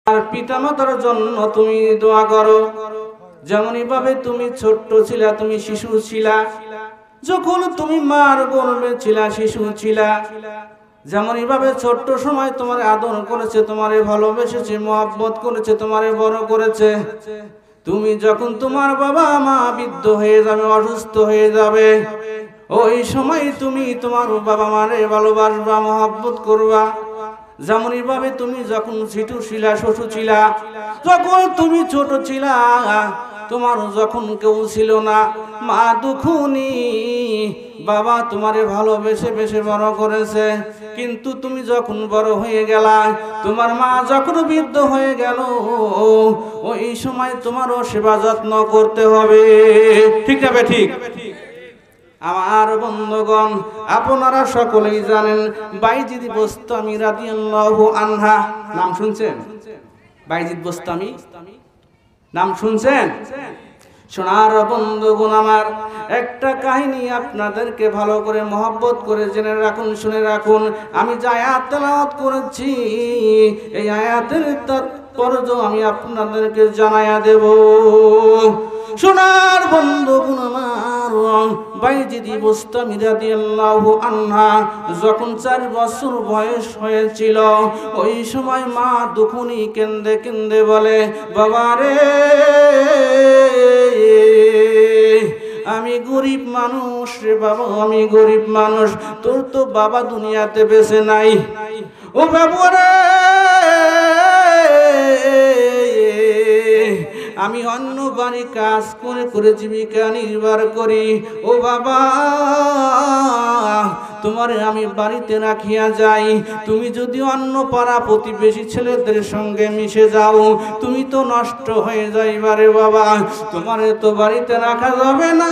আর পিতামাতার জন্য তুমি দোয়া করো। যেমনই ভাবে তুমি ছোট্ট ছিলা, তুমি শিশু ছিলা, যখন তুমি মার গর্ভে ছিলা, শিশু ছিলা, যেমনই ভাবে ছোট্ট সময় তোমার আদর করেছে, তোমারে ভালোবেসেছে, মহব্বত করেছে, তোমারে বড় করেছে। তুমি যখন তোমার বাবা মা বৃদ্ধ হয়ে যাবে, অসুস্থ হয়ে যাবে, ওই সময় তুমি তোমার বাবা মারে ভালোবাসবা, মহব্বত করবা। যেমনই ভাবে তুমি যখন শিশু ছিলা, শিশু ছিলা, যখন তুমি ছোট ছিলা, তোমার যখন কেউ ছিল না, মা দুখুনি, বাবা তোমারে ভালোবেসে বেশে বড় করেছে। কিন্তু তুমি যখন বড় হয়ে গেলা, তোমার মা যখন বৃদ্ধ হয়ে গেল, ওই সময় তোমারও সেবা যত্ন করতে হবে। ঠিক না ঠিক? আমার বন্ধুগণ, আপনারা সকলেই জানেন বাইজিদ বোস্তামি রাদিয়াল্লাহু আনহা, নাম শুনছেন? বাইজিদ বোস্তামি নাম শুনছেন? সোনার বন্ধুগণ আমার, একটা কাহিনী আপনাদেরকে ভালো করে মহব্বত করে জেনে রাখুন, শুনে রাখুন। আমি যে আয়াত তেলাওয়াত করেছি, এই আয়াতের তাৎপর্য আমি আপনাদেরকে জানাইয়া দেব। সোনার বন্ধুগণ আমার, বাইজিদ বোস্তামি রাদিয়াল্লাহু আনহা যখন 4 বছর বয়স হয়েছিল, ওই সময় মা দুখুনি কেন্দে কেন্দে বলে, বাবা রে, আমি গরিব মানুষ রে বাবা, আমি গরিব মানুষ, তোর তো বাবা দুনিয়াতে বেঁচে নাই। ও বাবা রে, আমি অন্য বাড়ি কাজ করে করে জীবিকা নির্বাহ করি। ও বাবা, তোমারে আমি বাড়িতে রাখিয়া যাই, তুমি যদি অন্য পাড়া প্রতিবেশী ছেলেদের সঙ্গে মিশে যাও, তুমি তো নষ্ট হয়ে যাইবারে বাবা, তোমারে তো বাড়িতে রাখা যাবে না।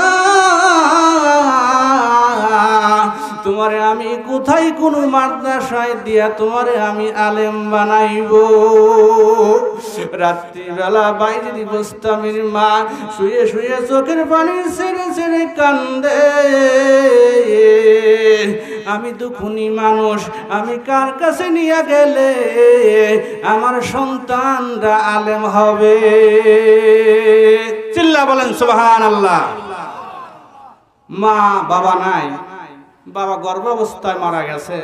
তোমারে আমি কোথায় কোনো মাদ্রাসায় দিয়া তোমারে আমি আলেম বানাইব। রাত্রিবেলা বাইজিদ বোস্তামির মা শুয়ে শুয়ে চোখের পানি ছেড়ে ছেড়ে কান্দে, আমি দুখুনি মানুষ, আমি কার কাছে নিয়ে গেলে আমার সন্তানরা আলেম হবে? চিল্লা বলেন সুবহানাল্লাহ। মা বাবা নাই, বাবা গর্ভাবস্থায় মারা গেছে।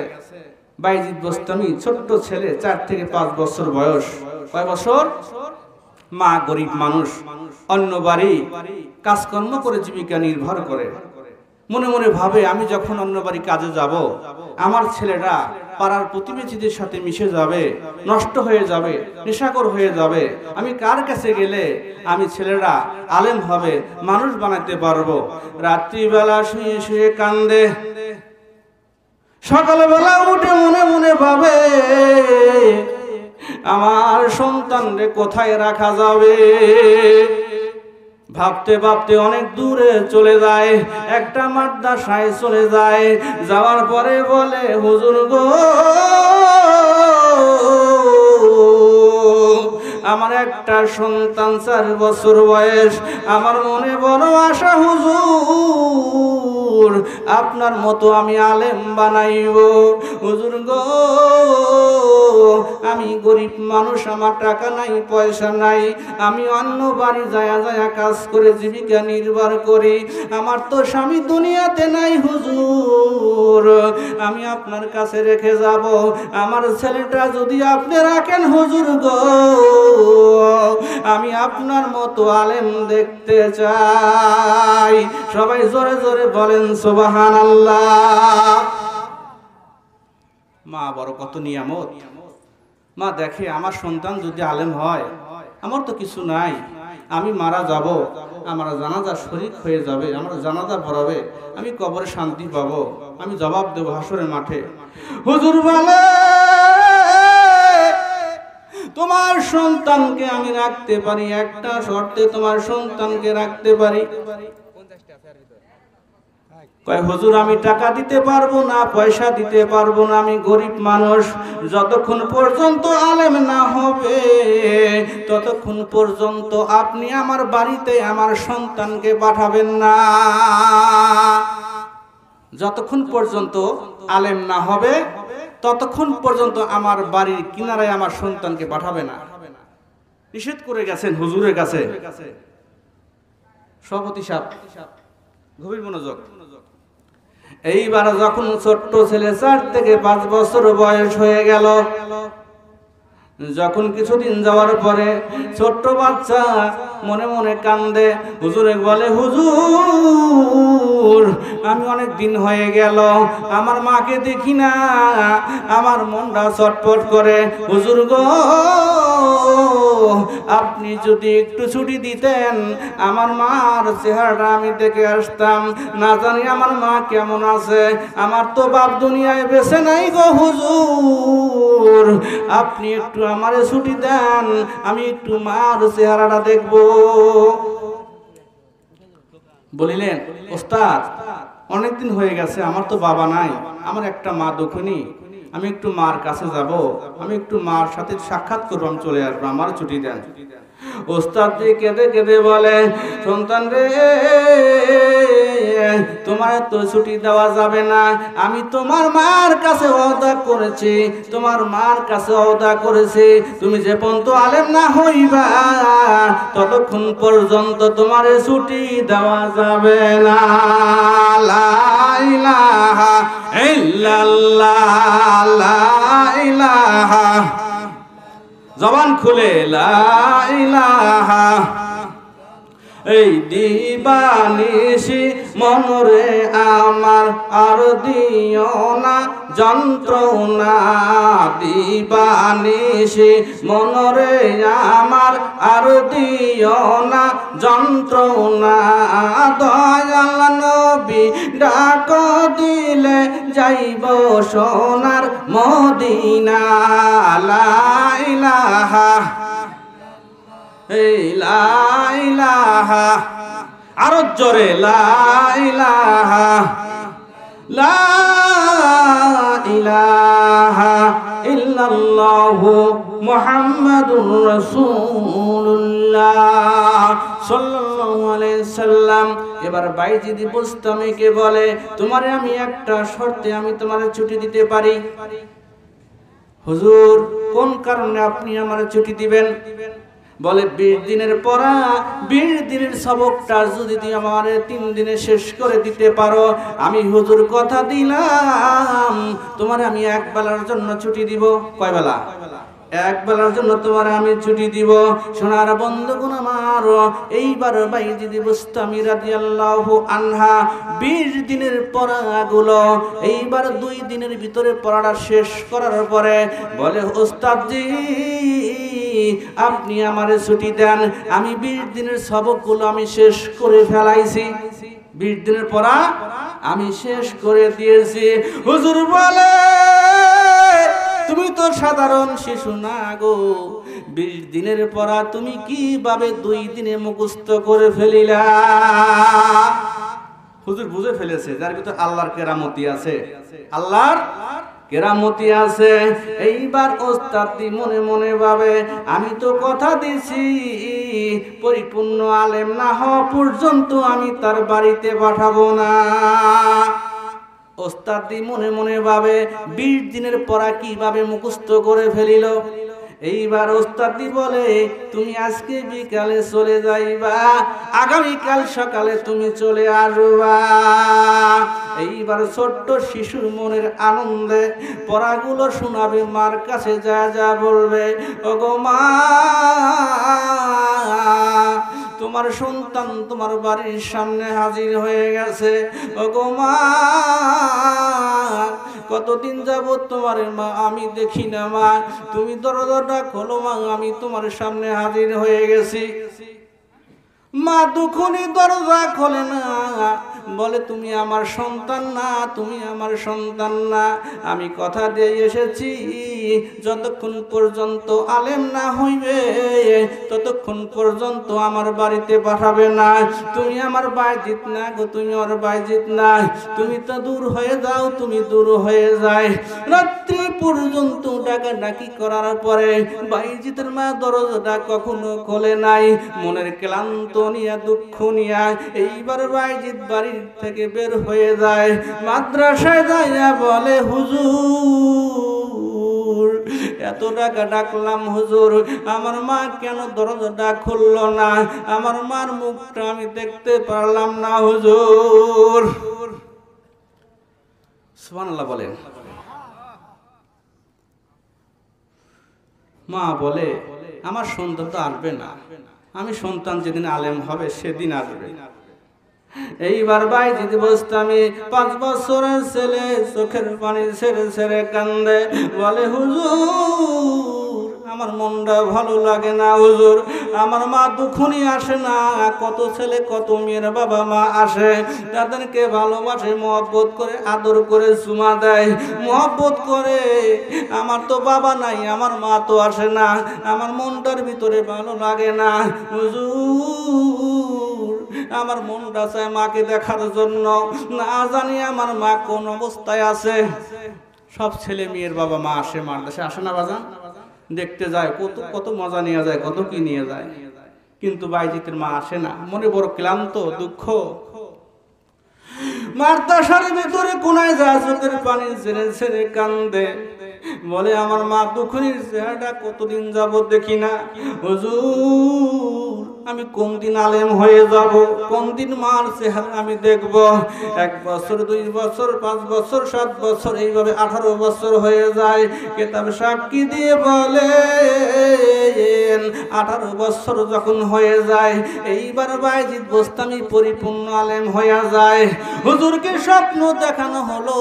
বাইজিদ বোস্তামি ছোট্ট ছেলে, 4 থেকে 5 বছর বয়স। কয় বছর? মা গরিব মানুষ, অন্য বাড়ি কাজকর্ম করে জীবিকা নির্ভর করে। মনে মনে ভাবে, আমি যখন অন্য বাড়ি কাজে যাব, আমার ছেলেরা পাড়ার প্রতিবেশীদের সাথে মিশে যাবে, নষ্ট হয়ে যাবে, নেশাখোর হয়ে যাবে। আমি কার কাছে গেলে আমি ছেলেরা আলেম হবে, মানুষ বানাতে পারবো? রাত্রিবেলা শুয়ে শুয়ে কান্দে। সকালবেলা উঠে মনে মনে ভাবে, আমার সন্তানরে কোথায় রাখা যাবে? ভাবতে ভাবতে অনেক দূরে চলে যায়, একটা মাদ্রাসায় চলে যায়। যাওয়ার পরে বলে, হুজুর গো, আমার একটা সন্তান 4 বছর বয়স, আমার মনে বড় আশা হুজুর, আপনার মতো আমি আলেম বানাইব। হুজুর গো, আমি গরিব মানুষ, আমার টাকা নাই, পয়সা নাই, আমি অন্য বাড়ি যায়া যায়া কাজ করে জীবিকা নির্বাহ করি, আমার তো স্বামী দুনিয়াতে নাই হুজুর, আমি আপনার কাছে রেখে যাব। আমার ছেলেটা যদি আপনি রাখেন হুজুর গো, আমি আপনার মতো আলেম দেখতে চাই। সবাই জোরে জোরে বলেন সুবহানাল্লাহ। মা বড় কত নিয়ামত। মা দেখে, আমার সন্তান যদি আলেম হয়, আমার তো কিছু নাই, আমি মারা যাব, আমার জানাজা শরীক হয়ে যাবে, আমার জানাজা পড়াবে, আমি কবরে শান্তি পাবো, আমি জবাব দেব হাসরের মাঠে। হুজুর বলে, তোমার সন্তানকে আমি রাখতে পারি, একটা শর্তে তোমার সন্তানকে রাখতে পারি। কয় হুজুর, আমি টাকা দিতে পারবো না, পয়সা দিতে পারবো না, আমি গরিব মানুষ, যতক্ষণ পর্যন্ত আলেম না হবে ততক্ষণ পর্যন্ত আপনি আমার বাড়িতে আমার সন্তানকে পাঠাবেন না। যতক্ষণ পর্যন্ত আলেম না হবে ততক্ষণ পর্যন্ত আমার বাড়ির কিনারায় আমার সন্তানকে পাঠাবে না। নিষেধ করে গেছেন হুজুরের কাছে। সভাপতি সাহেব গভীর মনোযোগ। এইবার যখন ছোট্ট ছেলে 4 থেকে 5 বছর বয়স হয়ে গেল, যখন কিছুদিন যাওয়ার পরে ছোট্ট বাচ্চা মনে মনে কান্দে, হুজুরে বলে, হুজুর আমি অনেক দিন হয়ে গেল আমার মাকে দেখি না, আমার মনটা ছটফট করে। হুজুর গো, আপনি যদি একটু ছুটি দিতেন আমার মার চেহারাটা আমি দেখে আসতাম, না জানি আমার মা কেমন আছে, আমার তো বাপ দুনিয়ায় বেঁচে নাই গো হুজুর, আপনি একটু আমারে ছুটি দেন, আমি একটু মার চেহারাটা দেখব। বলিলেন, ওস্তাদ অনেকদিন হয়ে গেছে, আমার তো বাবা নাই, আমার একটা মা দুঃখিনী, আমি একটু মার কাছে যাব, আমি একটু মার সাথে সাক্ষাৎ করবো, আমি চলে আসবো, আমার ছুটি দেন। ওস্তাদ কেঁদে কেঁদে বলে, সন্তান রে, তোমার তো ছুটি দেওয়া যাবে না, আমি তোমার মার কাছে ওয়াদা করেছি, তোমার মার কাছে ওয়াদা করেছি, তুমি যে পর্যন্ত আলেম না হইবা ততক্ষণ পর্যন্ত তোমার ছুটি দেওয়া যাবে না। লা ইলাহা ইল্লাল্লাহ, লা ইলাহা, জবান খুলে লা ইলাহা। এই দিবানিশি মনরে আমার আর দিও না যন্ত্রণা, দিবানিশি মনরে আমার আর দিও না যন্ত্রণা, দয়াল নবী ডাক দিলে যাইব সোনার মদিনা। লা ইলাহা লা ইলাহা, আরো জোরে লা ইলাহা, লা ইলাহা ইল্লাল্লাহু মুহাম্মাদুর রাসূলুল্লাহ সাল্লাল্লাহু আলাইহি সাল্লাম। এবার বাইজিদ বুস্তামীকে বলে, তোমারে আমি একটা শর্তে আমি তোমারে ছুটি দিতে পারি। হুজুর কোন কারণে আপনি আমারে ছুটি দিবেন? বলে, 20 দিনের পড়া 20 দিনের সবকটা যদি তুমি আমার 3 দিনে শেষ করে দিতে পারো, আমি হুজুর কথা দিলাম তোমার আমি এক বেলার জন্য ছুটি দিব। কয় বেলা? এক বেলার জন্য তোমার আমি ছুটি দিব। সোনার বন্ধুগণ আমার, এইবার বাইজিদ বুস্তামী রাদিয়াল্লাহু আনহা 20 দিনের পড়াগুলো এইবার 2 দিনের ভিতরে পড়াটা শেষ করার পরে বলে, ওস্তাদজি আপনি আমারে ছুটি দেন, আমি 20 দিনের সবকগুলো আমি শেষ করে ফেলাইছি, 20 দিনের পড়া আমি শেষ করে দিয়েছি। হুজুর বলে, তুমি তো সাধারণ শিশু না গো, 20 দিনের পড়া তুমি কিভাবে 2 দিনে মুখস্থ করে ফেলিলা? হুজুর বুঝে ফেলেছে যার ভিতর আল্লাহর কেরামতি আছে, আল্লাহর কেরামতি আছে। এইবার ওস্তাদি মনে মনে ভাবে, আমি তো কথা দিছি পরিপূর্ণ আলেম না হওয়া পর্যন্ত আমি তার বাড়িতে পাঠাবো না। ওস্তাদি মনে মনে ভাবে 20 দিনের পড়া কিভাবে মুখস্থ করে ফেলিল। এইবার ওস্তাদি বলে, তুমি আজকে বিকালে চলে যাইবা, আগামীকাল সকালে তুমি চলে আসবা। এইবার ছোট্ট শিশুর মনের আনন্দে পড়াগুলো শোনাবে, মার কাছে যা যা বলবে, ওগো মা তোমার সন্তান তোমার বাড়ির সামনে হাজির হয়ে গেছে, ওগো মা কতদিন যাবত তোমার মা আমি দেখি না, মা তুমি দরজাটা খোলো মা, আমি তোমার সামনে হাজির হয়ে গেছি। মা দুখুনি দরজা খোলে না, বলে, তুমি আমার সন্তান না, তুমি আমার সন্তান না, আমি কথা দিয়ে এসেছি যতক্ষণ পর্যন্ত আলেম না হইবে ততক্ষণ পর্যন্ত আমার বাড়িতে পাঠাবে না। তুমি আমার বাইজিত না গো, তুমি আমার বাইজিত না, তুমি তো দূর হয়ে যাও, তুমি দূর হয়ে যায়। রাত্রি পর্যন্ত ডাকাডাকি করার পরে বাইজিতের মা দরজাটা কখনো খোলে নাই। মনের ক্লান্ত নিয়া দুঃখ নিয়া এইবার বাইজিত বাড়ির থেকে বের হয়ে যায়, মাদ্রাসায় যাইয়া বলে, হুজুর এত টাকা ডাকলাম হুজুর, আমার মা কেন দরজাটা খুললো না? আমার মার মুখটা আমি দেখতে পারলাম না হুজুর। সুবহানাল্লাহ বলেন। মা বলে আমার সন্তান তো আসবে না, আমি সন্তান যেদিন আলেম হবে সেদিন আসবে। এইবার বাইজিদ বোস্তামি 5 বছরের ছেলে চোখের পানি ছেড়ে ছেড়ে কান্দে, বলে হুজুর আমার মনটা ভালো লাগে না হুজুর, আমার মা দুখুনি আসে না, কত ছেলে কত মেয়ের বাবা মা আসে, তাদেরকে ভালোবাসে, মহব্বত করে, আদর করে, চুমা দেয়, মহব্বত করে। আমার তো বাবা নাই, আমার মা তো আসে না, আমার মনটার ভিতরে ভালো লাগে না হুজুর, আমার মনটা চায় মাকে দেখার জন্য, না জানি আমার মা কোন অবস্থায় আছে। সব ছেলে মেয়ের বাবা মা আসে, মার দেশে আসে না বাজান, দেখতে যায়, কত কত মজা নিয়ে যায়, কত কি নিয়ে যায়, কিন্তু বাইজিতের মা আসে না, মনে বড় ক্লান্ত, দুঃখ। মার দাসার ভিতরে কোনায় যায়, চোখের পানি ছেড়ে ছেড়ে কান্দে, বলে আমার মা দুখনির চেহারাটা কতদিন যাবত দেখি না হুজুর, আমি কোন দিন আলেম হয়ে যাব, কোন দিন মার চেহারা আমি দেখব। 1 বছর 2 বছর 5 বছর 7 বছর এইভাবে 18 বছর হয়ে যায়। কিতাব সাক্ষী দিয়ে বলে 18 বছর যখন হয়ে যায়, এইবার বাইজিদ বোস্তামি পরিপূর্ণ আলেম হয়ে যায়। হুজুরকে স্বপ্ন দেখানো হলো,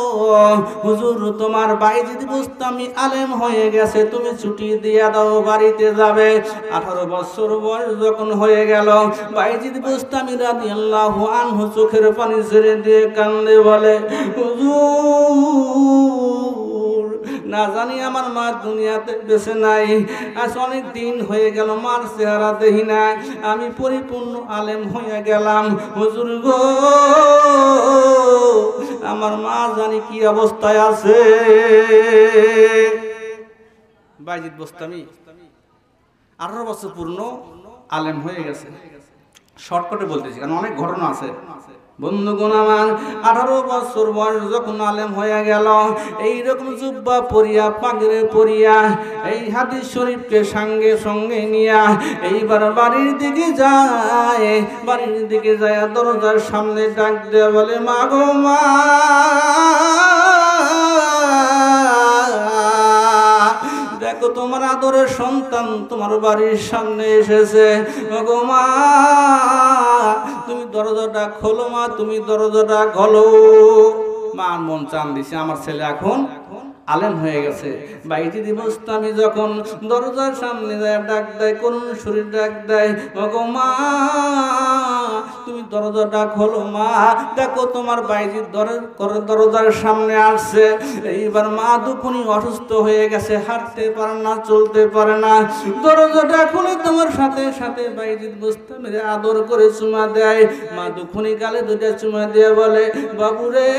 হুজুর তোমার বাইজিদ বোস্তামি আলেম হয়ে গেছে, তুমি ছুটি দিয়ে দাও, বাড়িতে যাবে। 18 বছর বয়স যখন হয়ে গেল, বাইজিদ বোস্তামি রাদিয়াল্লাহু আনহু চোখের পানি ছেড়ে দিয়ে কান্দে, বলে হুজুর না জানি আমার মা দুনিয়াতে বেঁচে নাই, আজ অনেক দিন হয়ে গেল মার চেহারা দেখি না, আমি পরিপূর্ণ আলেম হয়ে গেলাম হুজুর গো, আমার মা জানি কি অবস্থায় আছে। বাইজিদ বোস্তামি 18 বছর পূর্ণ আলেম হয়ে গেছে। শর্টকাটে বলতেছি কারণ অনেক ঘটনা আছে। বন্ধুগণ আমার 18 বছর বয়স যখন আলেম হয়ে গেল, এইরকম জুব্বা পরিয়া, পাগড়ি পরিয়া, এই হাদিস শরীফকে সঙ্গে সঙ্গে নিয়া এইবার বাড়ির দিকে যায়, বাড়ির দিকে যায় দরজার সামনে ডাক দিয়ে বলে মা গো মা, দেখো তোমার আদরের সন্তান তোমার বাড়ির সামনে এসেছে, গো মা তুমি দরজাটা খোলো মা, তুমি দরজাটা খোলো। মা মন চান দিছে আমার ছেলে এখন আলেম হয়ে গেছে। বাইজিদ বোস্তামি যখন দরজার সামনে যায় ডাক দেয়, করুণ শরীর ডাক দেয়, গো মা তুমি দরজাটা খোলো মা, দেখো তোমার বাইজিদ দরজার সামনে আসছে। এইবার মা দুখুনি অসুস্থ হয়ে গেছে, হাঁটতে পারে না, চলতে পারে না, দরজাটা খুলে তোমার সাথে সাথে বাইজিদ বোস্তামি আদর করে চুমা দেয়। মা দুখুনি গালে 2টা চুমা দিয়ে বলে বাবুরে,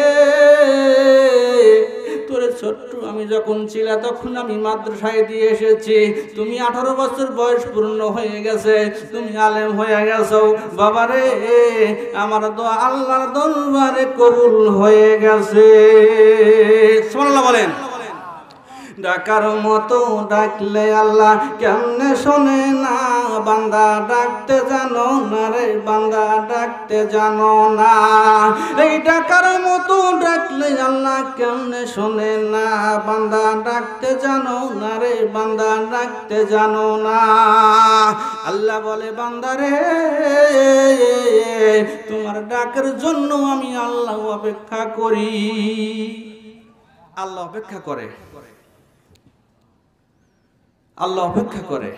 তোরে ছোট্ট আমি যখন ছিলাম তখন আমি মাদ্রাসায় দিয়ে এসেছি, তুমি 18 বছর বয়স পূর্ণ হয়ে গেছে, তুমি আলেম হয়ে গেছো, বাবারে আমার দোয়া আল্লাহর দরবারে কবুল হয়ে গেছে। সুবহানাল্লাহ বলেন। ডাকার মতো ডাকলে আল্লাহ কেমনে শোনে না, বান্দা ডাকতে জানো না রে, বান্দা ডাকতে জানো না, এই ডাকার মতো ডাকলে আল্লাহ কেমনে শোনে না, বান্দা ডাকতে জানো না রে, বান্দা ডাকতে জানো না। আল্লাহ বলে বান্দারে তোমার ডাকের জন্য আমি আল্লাহ অপেক্ষা করি। আল্লাহ অপেক্ষা করে, আল্লাহ অপেক্ষা করে।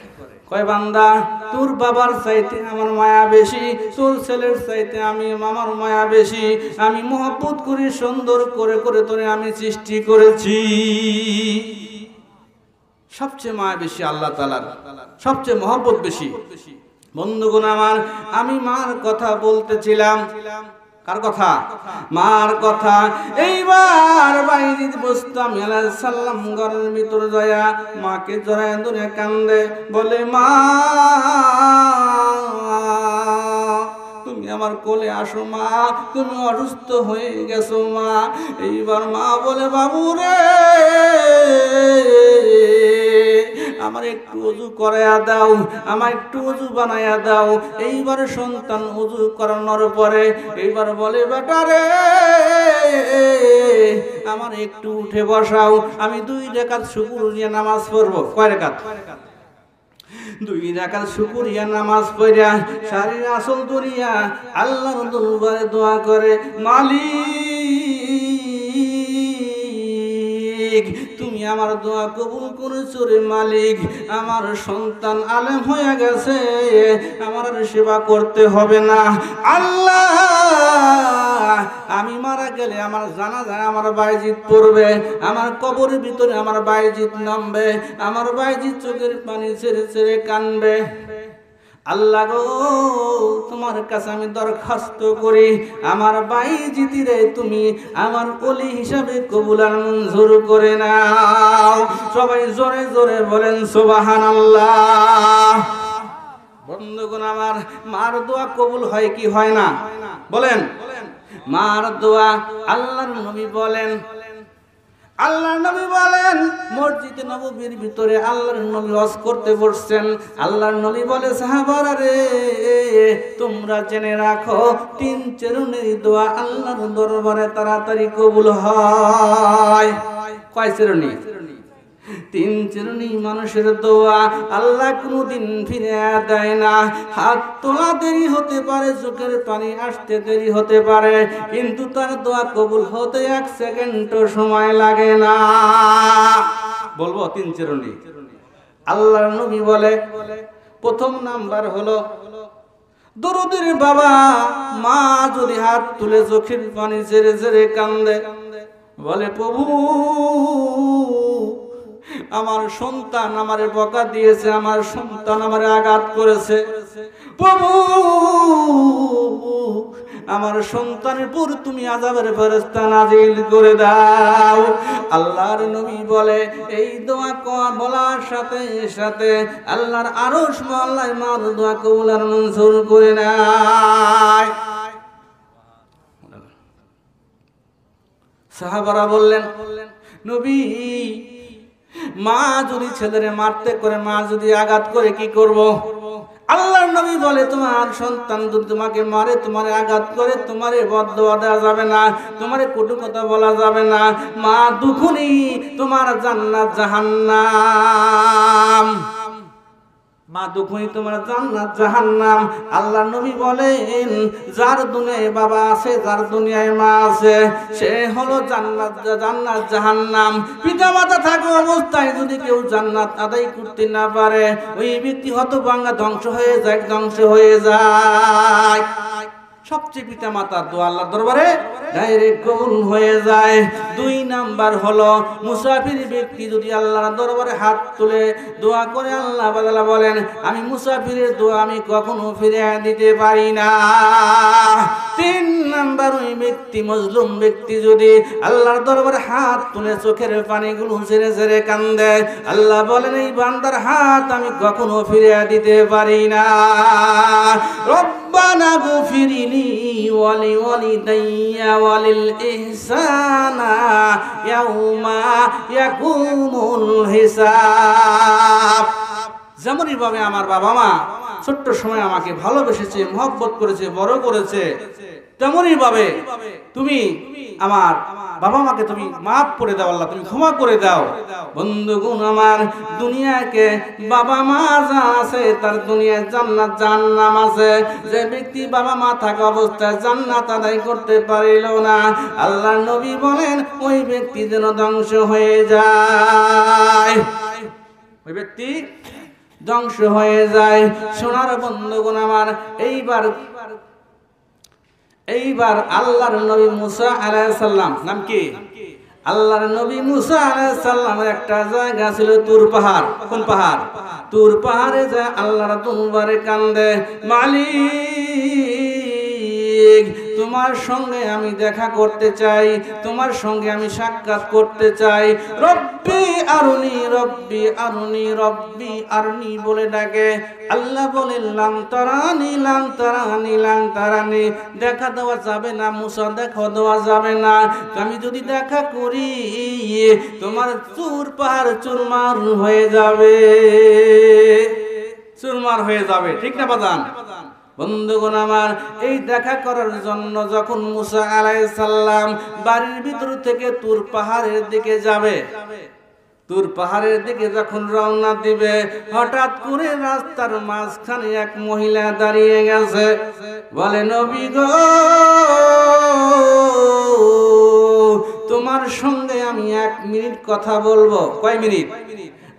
কয় বান্দা তোর বাবার চাইতে আমার মায়া বেশি, তোর ছেলের চাইতে আমি আমার মায়া বেশি, আমি মহব্বত করি, সুন্দর করে করে তোরে আমি সৃষ্টি করেছি। সবচেয়ে মায়া বেশি আল্লাহ তাআলার, সবচেয়ে মহব্বত বেশি। বন্ধুগণ আমার, আমি মার কথা বলতেছিলাম। কার কথা? মার কথা। এইবার বাইজিদ বোস্তামি আলাইহিস সালাম ঘরের ভিতর যায় মাকে জড়ায় ধরে কান্দে, বলে মা তুমি আমার কোলে আসো মা, তুমি অসুস্থ হয়ে গেছো মা। এইবার মা বলে বাবু রে আমার একটু ওযু করায়া দাও, আমার একটু ওযু বানায়া দাও। এইবার সন্তান ওযু করানোর পরে এইবার বলে বেটা রে আমার একটু উঠে বসাও, আমি 2 রাকাত শুকরিয়া নামাজ পড়ব। কয় রাকাত? 2 রাকাত শুকরিয়া নামাজ পড়া শারীর আসল দুনিয়া আল্লাহর দরবারে দোয়া করে, মালিক তুমি আমার দোয়া কবুল করেছো রে মালিক, আমার সন্তান আলেম হয়ে গেছে, আমার আর সেবা করতে হবে না। আল্লাহ আমি মারা গেলে আমার জানাজায় আমার বাইজিত পড়বে, আমার কবরের ভিতরে আমার বাইজিত নামবে, আমার বাইজিত চোখের পানি ছেড়ে ছেড়ে কানবে। আল্লাহ গো তোমার কাছে আমি দরখাস্ত করি আমার বাইজিতিরে তুমি আমার ওলি হিসাবে কবুল আর মঞ্জুর করে নাও। সবাই জোরে জোরে বলেন সুবহানাল্লাহ। বন্ধুগণ আমার মার দোয়া কবুল হয় কি হয় না? বলেন মার দোয়া আল্লাহর নবী বলেন, আল্লাহর নবী বলেন মসজিদে নববীর ভিতরে আল্লাহর নবী ওয়াজ করতে বসছেন। আল্লাহর নবী বলে সাহাবারা রে তোমরা জেনে রাখো 3 চিরুনির দোয়া আল্লাহর দরবারে তাড়াতাড়ি কবুল হয়। কয় চিরুনি? 3 চিরুনি মানুষের দোয়া আল্লাহ কোনদিন ফিরে দেয় না। হাত তোলা দেরি হতে পারে, চোখের পানি আসতে দেরি হতে পারে, কিন্তু তার দোয়া কবুল হতে 1 সেকেন্ডও সময় লাগে না। বলবো 3 চিরুনি। আল্লাহর নবী বলে প্রথম নাম্বার হলো দরুদের বাবা মা যদি হাত তুলে চোখের পানি ছেড়ে ছেড়ে কান্দে, বলে প্রভু আমার সন্তান আমারে বকা দিয়েছে, আমার সন্তান আমারে আঘাত করেছে, প্রভু আমার সন্তানের উপর তুমি আযাবের ফেরেশতা নাযিল করে দাও। আল্লাহর নবী বলে এই দোয়া বলার সাথে সাথে আল্লাহর আরশ মহল্লায় মার দোয়া কবুল আর মঞ্জুর করে নেয়। সাহাবারা বললেন নবী মা যদি ছেলেরে মারতে করে, মা যদি আঘাত করে কি করব? আল্লাহর নবী বলে তোমার সন্তান যদি তোমাকে মারে, তোমারে আঘাত করে, তোমারে বদদোয়া দেওয়া যাবে না, তোমারে কটু কথা বলা যাবে না, মা দুখুনি তোমার জান্নাত জাহান্নাম, মা দুখুনি তোমার জান্নাত জাহান্নাম। আল্লাহর নবী বলেন যার দুনিয়ায় বাবা আছে, যার দুনিয়ায় মা আছে, সে হলো জান্নাত জাহান্নাম। পিতা মাতা থাকা অবস্থায় যদি কেউ জান্নাত আদায় করতে না পারে, ওই ব্যক্তি হতভাঙ্গা ধ্বংস হয়ে যায়। সবচেয়ে পিতা মাতার দোয়া আল্লাহর দরবারে ডাইরেক্ট কবুল হয়ে যায়। 2 নাম্বার হলো মুসাফির ব্যক্তি যদি আল্লাহর দরবারে হাত তুলে দোয়া করে, আল্লাহ তাআলা বলেন আমি মুসাফিরের দোয়া আমি কখনো ফিরিয়ে দিতে পারি না। 3 নাম্বার ওই ব্যক্তি মজলুম ব্যক্তি যদি আল্লাহর দরবারে হাত তুলে চোখের পানিগুলো ছেড়ে ছেড়ে কান্দে, আল্লাহ বলেন এই বান্দার হাত আমি কখনো ফিরিয়ে দিতে পারি না। রব্বানা গফিরলি ওয়ালি ওয়ালিদাইয়া ওয়ালিল ইহসানা ইয়াউমা ইয়াকুমুল হিসাব। যেমনই ভাবে আমার বাবা মা ছোট্ট সময় আমাকে ভালোবেসেছে, মহব্বত করেছে, বড় করেছে, তেমনই ভাবে তুমি আমার বাবা মাকে তুমি মাফ করে দাও, আল্লাহ তুমি ক্ষমা করে দাও। বন্ধুগণ আমার দুনিয়াকে বাবা মা যা আছে তার দুনিয়ায় জান্নাত জাহান্নাম আছে। যে ব্যক্তি বাবা মা থাকা অবস্থায় জান্নাত আদায় করতে পারিল না, আল্লাহর নবী বলেন ওই ব্যক্তি যেন ধ্বংস হয়ে যায়, ওই ব্যক্তি ধ্বংস হয়ে যায়। সোনার বন্ধুগণ আমার এইবার আল্লাহর নবী মুসা আলাইহিস সালাম, নাম কি? আল্লাহর নবী মুসা আলাইহিস সালামের একটা জায়গা ছিল তুর পাহাড়। কোন পাহাড়? তুর পাহাড়ে যায় আল্লাহর দরবারে কান্দে, মালিক মালিক, তোমার সঙ্গে আমি দেখা করতে চাই, তোমার সঙ্গে আমি সাক্ষাৎ করতে চাই। রব্বি আরুনি, রব্বি আরুনি, রব্বি আরুনি বলে ডাকে। আল্লাহ বলে লান তারানি, লান তারানি, লান তারানি, দেখা দেওয়া যাবে না মুসা, দেখা দেওয়া যাবে না। আমি যদি দেখা করি তোমার চুর পাহাড় চুরমার হয়ে যাবে, চুরমার হয়ে যাবে, ঠিক না বাজান? বন্ধুগণ আমার, এই দেখা করার জন্য যখন মুসা আলাইহিস সালাম বাড়ির ভিতর থেকে তুর পাহাড়ের দিকে যাবে, তুর পাহাড়ের দিকে যখন রওনা দিবে, হঠাৎ করে রাস্তার মাঝখানে এক মহিলা দাঁড়িয়ে গেছে। বলে নবী গো, তোমার সঙ্গে আমি 1 মিনিট কথা বলবো। কয় মিনিট?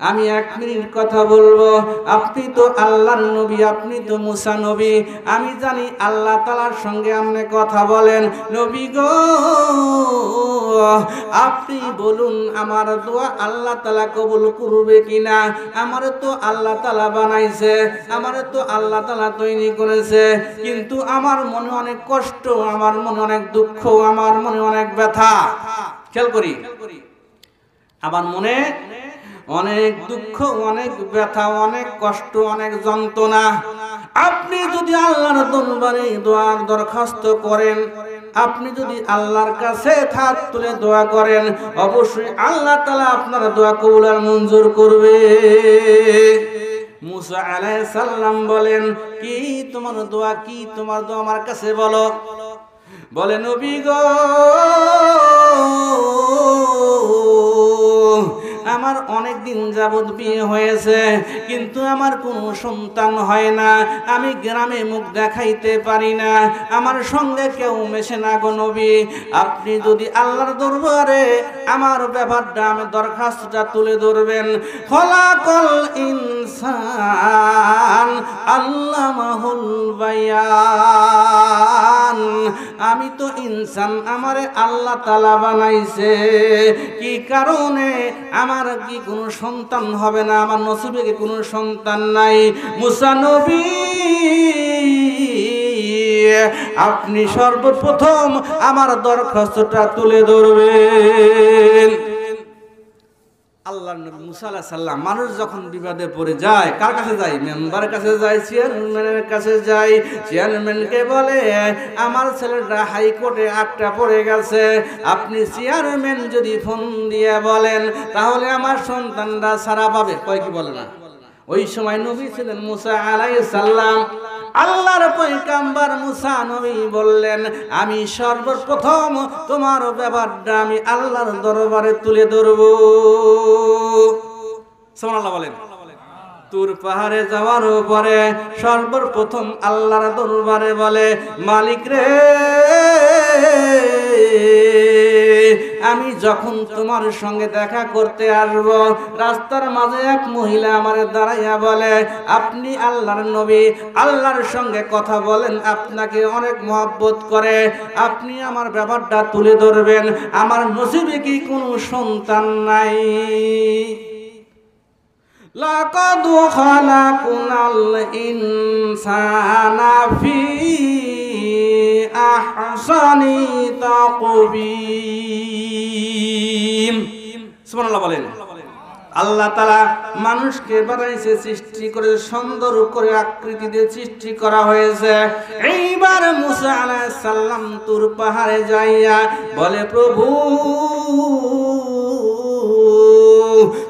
আমি 1 মিনিট কথা বলবো। আপনি তো আল্লাহর নবী, আপনি তো মুসা নবী, আমি জানি আল্লাহ তাআলার সঙ্গে আপনি কথা বলেন। নবী গো, আপনি বলুন আমার দোয়া আল্লাহ তাআলা কবুল করবে কিনা? আমার তো আল্লাহ তাআলা বানাইছে, আমার তো আল্লাহ তাআলা তৈরি করেছে, কিন্তু আমার মনে অনেক কষ্ট, আমার মনে অনেক দুঃখ, আমার মনে অনেক ব্যথা। খেয়াল করি, আমার মনে অনেক দুঃখ, অনেক ব্যথা, অনেক কষ্ট, অনেক যন্ত্রণা। আপনি যদি আল্লাহর দরবারে দোয়ার দরখাস্ত করেন, আপনি যদি আল্লাহর কাছে হাত তুলে দোয়া করেন, অবশ্যই আল্লাহ তাআলা আপনার দোয়া কবুল আর মঞ্জুর করবে। মুসা আলাইহিস সালাম বলেন, কি তোমার দোয়া, কি তোমার দোয়া আমার কাছে বলো। বলে নবী গো, আমার অনেক দিন যাবত বিয়ে হয়েছে, কিন্তু আমার কোনো সন্তান হয় না, আমি গ্রামে মুখ দেখাইতে পারি না, আমার সঙ্গে কেউ মেশে না গো নবী। আপনি যদি আল্লাহর দরবারে আমার ব্যাপারটা, আমি দরখাস্তটা তুলে ধরবেন। খলাকল ইনসান আল্লামাহুল বায়ান, আমি তো ইনসান, আমারে আল্লাহ তাআলা বানাইছে, কি কারণে আমার কি কোনো সন্তান হবে না, আমার নসিবে কি কোনো সন্তান নাই। মুসা নবী, আপনি সর্বপ্রথম আমার দরখাস্তটা তুলে ধরবেন। আল্লাহর নবী মুসা আলাইহিস সালাম, মানুষ যখন বিপদে পড়ে যায়, কার কাছে যায়? মেম্বারের কাছে যায়, চেয়ারম্যানের কাছে যায়। চেয়ারম্যানকে বলে আমার ছেলেটা হাইকোর্টে আটটা পড়ে গেছে, আপনি চেয়ারম্যান যদি ফোন দিয়ে বলেন তাহলে আমার সন্তানরা ছাড়া পাবে। কয় কি বলে না? ওই সময় নবী ছিলেন মুসা আলাইহিস সালাম। আল্লাহর পয়গম্বর মুসা নবী বললেন, আমি সর্বপ্রথম তোমার ব্যাপারটা আমি আল্লাহর দরবারে তুলে ধরব। সুবহানাল্লাহ বলেন। তুর পাহাড়ে যাওয়ার পরে সর্বপ্রথম আল্লাহর দরবারে বলে, মালিক রে, আমি যখন তোমার সঙ্গে দেখা করতে আসব, রাস্তার মাঝে এক মহিলা আমারে দাঁড়াইয়া বলে, আপনি আল্লাহর নবী, আল্লাহর সঙ্গে কথা বলেন, আপনাকে অনেক মহব্বত করে, আপনি আমার ব্যাপারটা তুলে ধরবেন, আমার নসিবে কি কোনো সন্তান নাই? লাকাদ খালাকুনাল ইনসানা ফি আহসানি তাকবীম। সুবহানাল্লাহ বলেন। আল্লাহ তাআলা মানুষকে বানাইছে, সৃষ্টি করে সুন্দর করে আকৃতি দিয়ে সৃষ্টি করা হয়েছে। এইবার মুসা আলাইহিস সালাম তুর পাহাড়ে যাইয়া বলে, প্রভু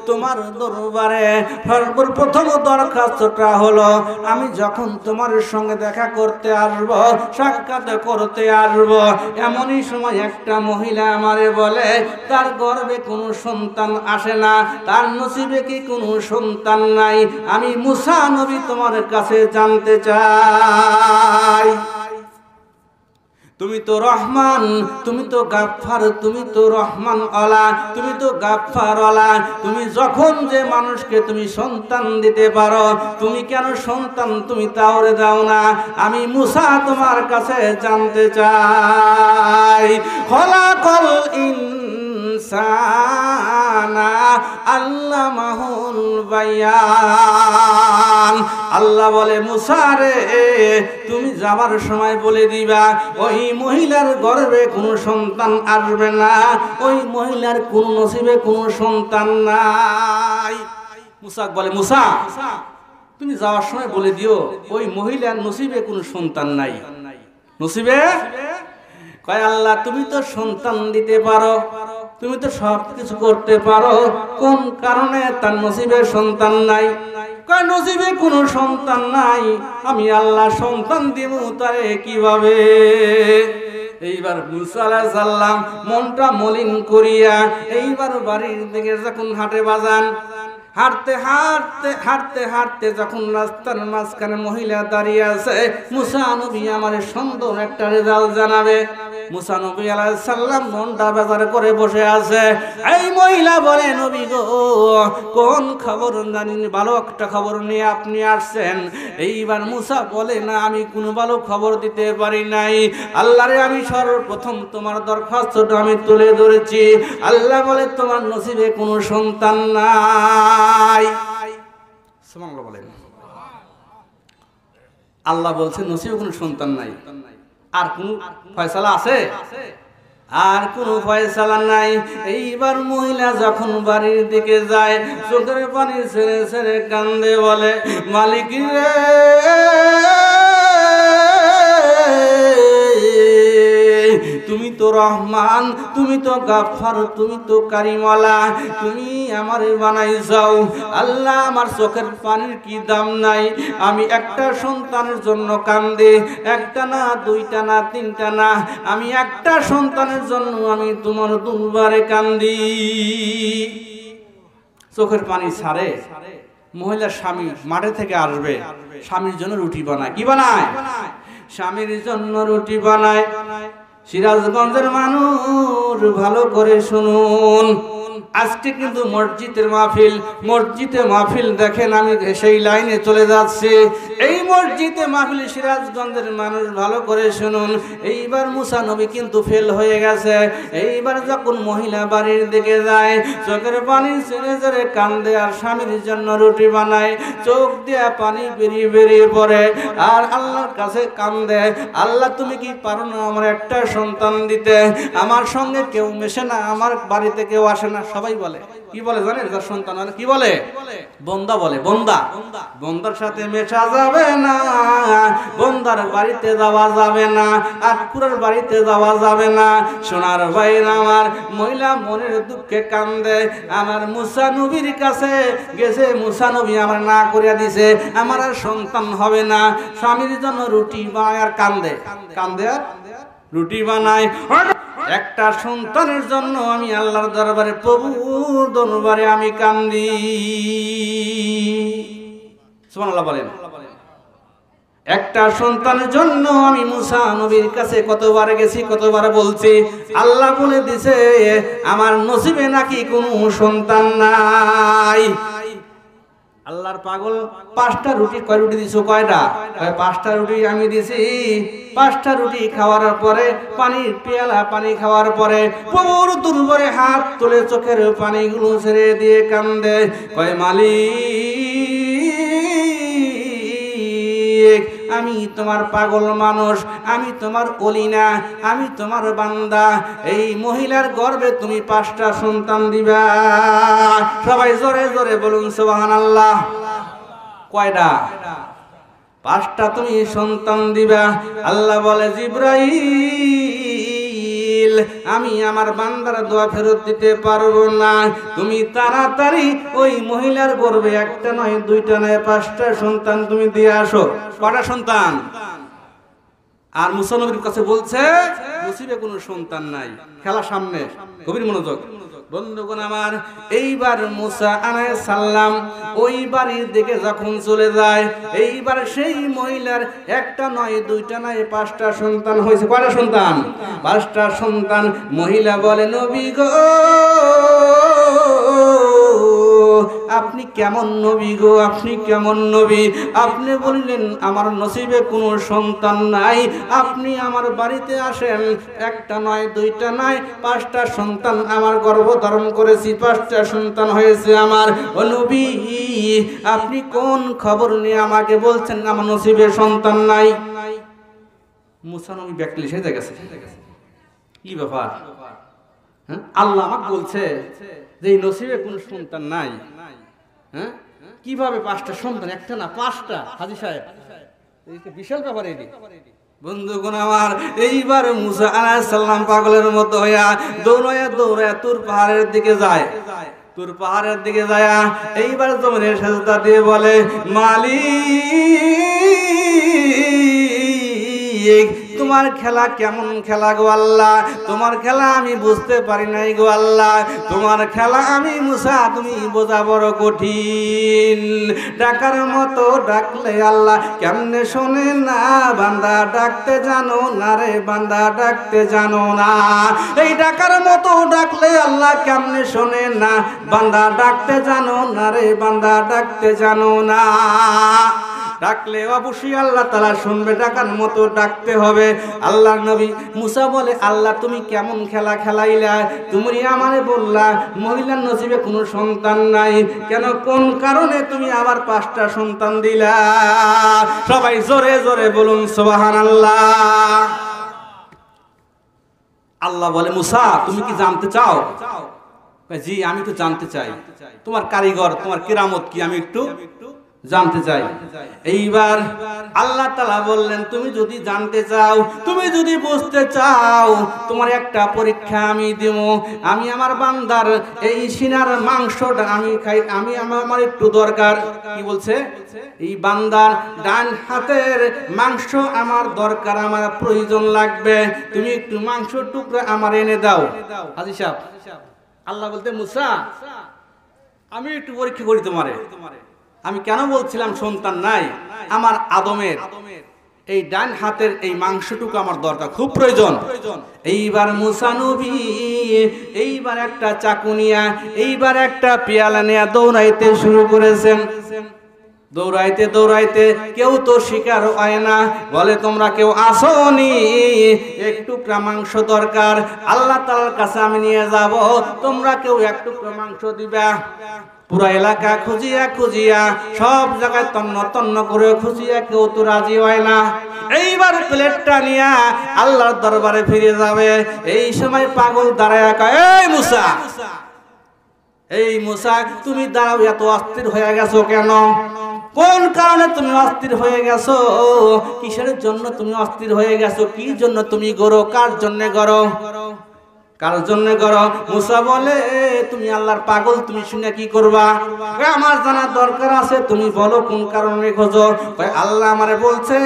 তোমার দরবারে সর্বপ্রথম দরখাস্তটা হলো, আমি যখন তোমার সঙ্গে দেখা করতে আসব, সাক্ষাৎ করতে আসব, এমনই সময় একটা মহিলা আমারে বলে তার গর্ভে কোনো সন্তান আসে না, তার নসিবে কি কোনো সন্তান নাই। আমি মুসা নবী তোমার কাছে জানতে চাই, তুমি তো রহমান, তুমি তো গাফফার, তুমি তো রহমান ওয়ালা, তুমি তো গাফফার ওয়ালা, তুমি যখন যে মানুষকে তুমি সন্তান দিতে পারো, তুমি কেন সন্তান তুমি তাওরে দাও না? আমি মুসা তোমার কাছে জানতে চাই। খলাকল ইনসানা আল্লামাহুল বায়ান। আল্লাহ বলে মুসা রে তুমি যাবার সময় বলে দিবা ওই মহিলার গর্ভে কোনো সন্তান আসবে না, ওই মহিলার কোন নসিবে কোনো সন্তান নাই। মুসা বলে মুসা তুমি যাওয়ার সময় বলে দিও ওই মহিলার নসিবে কোনো সন্তান নাই। নসিবে কয় আল্লাহ তুমি তো সন্তান দিতে পারো, তুমি তো সব কিছু করতে পারো, কোন কারণে তার নসিবে সন্তান নাই? কয় নসিবে কোনো সন্তান নাই, আমি আল্লাহ সন্তান দিব তারে কিভাবে? এইবার মুসা আলাইহিস সালাম মনটা মলিন করিয়া এইবার বাড়ির দিকে যখন হাঁটে বাজান, হাঁটতে হাঁটতে হাঁটতে হাঁটতে যখন রাস্তার মাঝখানে মহিলা দাঁড়িয়ে আছে, মুসা নবী আমার সুন্দর একটা রেজাল্ট জানাবে। মুসা নবী আলাইহিস সালাম মনটা বেজার করে বসে আছে। এই মহিলা বলে নবী গো কোন খবর জানেন, ভালো একটা খবর নিয়ে আপনি আসছেন। এইবার মুসা বলে না আমি কোনো ভালো খবর দিতে পারি নাই, আল্লাহরে আমি সর্বপ্রথম তোমার দরখাস্তটা আমি তুলে ধরেছি। আল্লাহ বলে তোমার নসিবে কোনো সন্তান নাই। সুবহানাল্লাহ বলেন। আল্লাহ বলছে নসিবে কোনো সন্তান নাই, আর কোন ফয়সালা আছে? আর কোন ফয়সালা নাই। এইবার মহিলা যখন বাড়ির দিকে যায় চোখের পানি ছেড়ে ছেড়ে কান্দে, বলে মালিক রে তুমি তো রহমান, তুমি তো গাফফার, তুমি তো কারিমওয়ালা, তুমি আমারে বানাইছাও। আল্লাহ আমার চোখের পানির কি দাম নাই? আমি একটা সন্তানের জন্য কান্দি, একটা না দুইটা না তিনটা না, আমি একটা সন্তানের জন্য আমি তোমার দুবারে কান্দি। চোখের পানি ছাড়ে। মহিলার স্বামী মাঠে থেকে আসবে, স্বামীর জন্য রুটি বানায়। কি বানায়? স্বামীর জন্য রুটি বানায়। সিরাজগঞ্জের মানুষ ভালো করে শুনুন, আজকে কিন্তু মসজিদের মাহফিল, মসজিদে মাহফিল দেখেন আমি সেই লাইনে চলে যাচ্ছি। এই মসজিদে মাহফিল সিরাজগঞ্জের মানুষ ভালো করে শুনুন। এইবার মুসা নবী কিন্তু ফেল হয়ে গেছে। এইবার যখন মহিলা বাড়ির দিকে যায় চোখের পানি ছেড়ে ছেড়ে কান্দে আর স্বামীর জন্য রুটি বানায়, চোখ দিয়ে পানি বেরিয়ে বেরিয়ে পড়ে আর আল্লাহর কাছে কান্দে, আল্লাহ তুমি কি পারো না আমার একটা সন্তান দিতে? আমার সঙ্গে কেউ মেশে না, আমার বাড়িতে কেউ আসে না। সবাই বলে কি বলে জানেন? যার সন্তান হয় কি বলে? বন্দা বলে। বন্দা, বন্দার সাথে মেশা যাবে না, বন্দার বাড়িতে যাওয়া যাবে না, আটকুরার বাড়িতে যাওয়া যাবে না। সোনার ভাইরা আমার, মহিলা মনের দুঃখে কান্দে, আমার মুসা নবীর কাছে গেছে, মুসা নবী আমার না করিয়া দিছে, আমার আর সন্তান হবে না। স্বামীর জন্য রুটি বানায় আর কান্দে, কান্দে আর রুটি বানায়। একটা সন্তানের জন্য আমি আল্লাহর দরবারে, প্রভুর দরবারে আমি কান্দি। সুবহানাল্লাহ বলেন। একটা সন্তানের জন্য আমি মুসা নবীর কাছে কতবার গেছি, কতবার বলছি। আল্লাহ বলে দিছে আমার নসিবে নাকি কোনো সন্তান নাই। আল্লাহর পাগল, 5টা রুটি, কয় রুটি দিছো? কয়টা? 5টা রুটি আমি দিছি। 5টা রুটি খাওয়ার পরে, পানির পেয়ালা পানি খাওয়ার পরে প্রভুর দরবারে হাত তুলে চোখের পানিগুলো ছেড়ে দিয়ে কান্দে, কয় মালিক আমি তোমার পাগল মানুষ, আমি তোমার ওলি না, আমি তোমার বান্দা। এই মহিলার গর্ভে তুমি 5টা সন্তান দিবা। সবাই জোরে জোরে বলুন সুবহানাল্লাহ। কয়টা? 5টা তুমি সন্তান দিবা। আল্লাহ বলে জিবরাইল আমি আমার বান্দার দোয়া ফেরত দিতে পারবো না, তুমি তাড়াতাড়ি ওই মহিলার গর্ভে একটা নয় দুইটা নয় 5টা সন্তান তুমি দিয়ে আসো। কয়টা সন্তান? আর মুসা নবীর কাছে বলছে নসিবে কোনো সন্তান নাই। খেলা সামনে, গভীর মনোযোগ বন্ধুগণ আমার। এইবার মুসা আলাইহিস সালাম ওই বাড়ির দিকে যখন চলে যায়, এইবার সেই মহিলার একটা নয় দুইটা নয় 5টা সন্তান হয়েছে। কয়টা সন্তান? 5টা সন্তান। মহিলা বলে নবী গো আপনি কেমন নবী গো, আপনি কেমন নবী? আপনি বললেন আমার নসিবে কোনো সন্তান নাই, আপনি আমার বাড়িতে আসেন, একটা নয়, দুইটা নয়, 5টা সন্তান আমার গর্ভধারণ করেছি, 5টা সন্তান হয়েছে আমার। ও নবী, আপনি কোন খবর নিয়ে আমাকে বলছেন আমার নসিবে সন্তান নাই? মুসা নবী ব্যাকলিশ হয়ে গেছে, কি ব্যাপার? হ্যাঁ, আল্লাহ আমাকে বলছে যে এই নসিবে কোনো সন্তান নাই। হ্যাঁ, কিভাবে 5টা সন্তান? একটা না 5টা, হাজী সাহেব, এই তো বিশাল ব্যাপার। এটি বন্ধুগণ আমার, এইবার মুসা আলাইহিস সালাম পাগলের মতো হইয়া দৌড়ায়া দৌড়ায়া তুর পাহাড়ের দিকে যায়। তুর পাহাড়ের দিকে যায় এইবার জমিনে সেজদা দিয়ে বলে, মালিক তোমার খেলা কেমন খেলা গো আল্লাহ? তোমার খেলা আমি বুঝতে পারি নাই গো আল্লাহ। তোমার খেলা আমি মুসা তুমি বোঝা বড় কঠিন। ডাকার মতো ডাকলে আল্লাহ কেমনে শোনে না? বান্দা ডাকতে জানো না রে, বান্দা ডাকতে জানো না। এই ডাকার মতো ডাকলে আল্লাহ কেমনে শোনে না? বান্দা ডাকতে জানো না রে, বান্দা ডাকতে জানো না। ডাকলে অবশ্যই আল্লাহ তাআলা শুনবে, ডাকার মতো ডাকতে হবে। আল্লাহর নবী মুসা বলে, আল্লাহ তুমি কেমন খেলা খেলাইলা? তুমি আমারে বললা মহিলার নসিবে কোনো সন্তান নাই, কেন কোন কারণে তুমি আবার 5টা সন্তান দিলা? সবাই জোরে জোরে বলুন সুবহানাল্লাহ। আল্লাহ বলে, মুসা তুমি কি জানতে চাও? জি আমি তো জানতে চাই, তোমার কারিগর, তোমার কেরামত কি আমি একটু জানতে চাই। এইবার আল্লাহ তাআলা বললেন, তুমি যদি জানতে চাও, তুমি যদি বুঝতে চাও, তোমার একটা পরীক্ষা আমি দেব। আমি আমার বান্দার এই সিনার মাংসটা আমি খাই, আমি আমার একটু দরকার। কি বলছে? এই বান্দার ডান হাতের মাংস আমার দরকার, আমার প্রয়োজন লাগবে, তুমি একটু মাংস টুকরা আমার এনে দাও। হাজী সাহেব, আল্লাহ বলতে, মুসা আমি একটু পরীক্ষা করি তোমারে। আমি কেন বলছিলাম সন্তান নাই? আমার আদমের এই ডান হাতের এই মাংসটুকু আমার দরকার, খুব প্রয়োজন। এইবার মুসা নবী এইবার একটা চাকু নিয়া, এইবার একটা পেয়ালা নিয়ে দৌড়াইতে শুরু করেছেন। দৌড়াইতে দৌড়াইতে কেউ তো শিকার হয় না, বলে তোমরা কেউ আসোনি, এক টুকরা মাংস দরকার, আল্লাহ তাআলার কাছে আমি নিয়ে যাব, তোমরা কেউ এক টুকরা মাংস দিবা। পুরা এলাকা খুঁজিয়া খুঁজিয়া সব জায়গায় তন্ন তন্ন করে খুঁজিয়া কেউ তো রাজি হয় না। এইবার প্লেটটা নিয়া আল্লাহর দরবারে ফিরে যাবে। এই সময় পাগল দাঁড়ায় কয়, এই মুসা, এই মুসা তুমি দাঁড়াও, এত অস্থির হয়ে গেছো কেন? কোন কারণে তুমি অস্থির হয়ে গেছো? কিসের জন্য তুমি অস্থির হয়ে গেছো? কি জন্য তুমি গরো? কার জন্য গরো? কার জন্য গরো? মুসা বলে, তুমি আল্লাহর পাগল, তুমি শুনে কি করবা? আমার জানার দরকার আছে, তুমি বলো কোন কারণে খোঁজো? আল্লাহ আমারে বলছে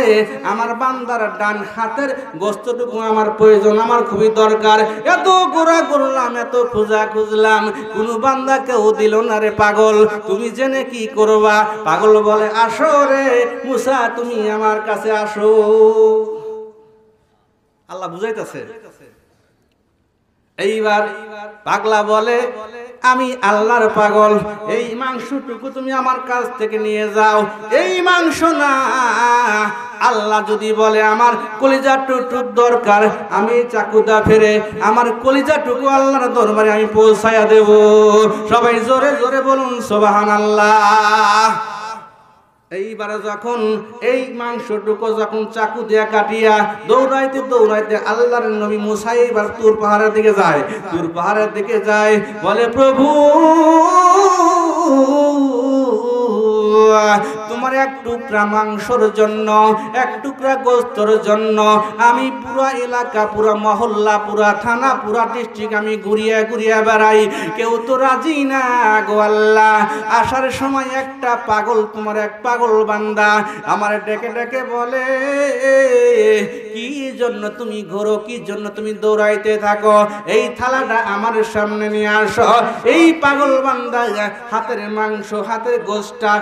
আমার বান্দার ডান হাতের গোশতটুকু আমার প্রয়োজন, আমার খুবই দরকার। এত গোড়া করলাম, এত খোঁজা খুঁজলাম, কোন বান্দা কেউ দিল না রে পাগল, তুমি জেনে কি করবা? পাগল বলে, আসো রে মুসা, তুমি আমার কাছে আসো। আল্লাহ বুঝাইতেছে। এইবার পাগলা বলে, আমি আল্লাহর পাগল, এই মাংসটুকু তুমি আমার কাছ থেকে নিয়ে যাও। এই মাংস না, আল্লাহ যদি বলে আমার কলিজাটুকু দরকার, আমি চাকুদা ফেরে আমার কলিজাটুকু আল্লাহর দরবারে আমি পৌঁছায়া দেব। সবাই জোরে জোরে বলুন সুবহানাল্লাহ। এইবারে যখন এই মাংসটুকু যখন চাকু দিয়া কাটিয়া দৌড়াইতে দৌড়াইতে আল্লাহর নবী মুসা এইবার তুর পাহাড়ের দিকে যায়। তুর পাহাড়ের দিকে যায়, বলে, প্রভু তোমার এক টুকরা মাংসর জন্য, এক টুকরা গোস্তর জন্য আমি পুরা এলাকা, পুরা মহল্লা, পুরা থানা, পুরা ডিস্ট্রিক্ট আমি ঘুরিয়া ঘুরিয়া বেড়াই, কেউ তো রাজি না গো আল্লাহ। আসার সময় একটা পাগল, তোমার এক পাগল বান্দা আমার ডেকে ডেকে বলে, কি জন্য তুমি ঘোরো, কি জন্য তুমি দৌড়াইতে থাকো? এই থালাটা আমার সামনে নিয়ে আসো। এই পাগল বান্দা হাতের মাংস, হাতের গোশতটা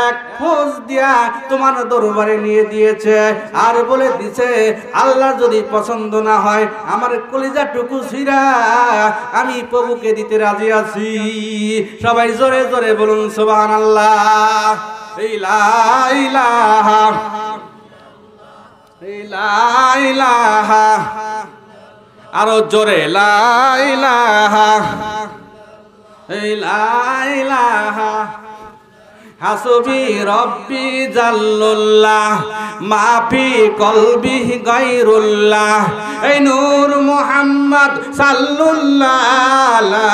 এক খোঁজ দিয়া তোমার দরবারে নিয়ে দিয়েছে আর বলে দিছে আল্লাহ যদি পছন্দ না হয় আমার কলিজাটুকু ছিঁড়া আমি প্রভুকে দিতে রাজি আছি। সবাই জোরে জোরে বলুন সুবহানাল্লাহ। লা ইলাহা ইল্লাল্লাহ, আরো জোরে লা ইলাহা ইল্লাল্লাহ। হাসবি রব্বি জাল্লুল্লাহ মাফি কলবি গায়রুল্লাহ, এই নূর মুহাম্মদ সাল্লুল্লাহ লা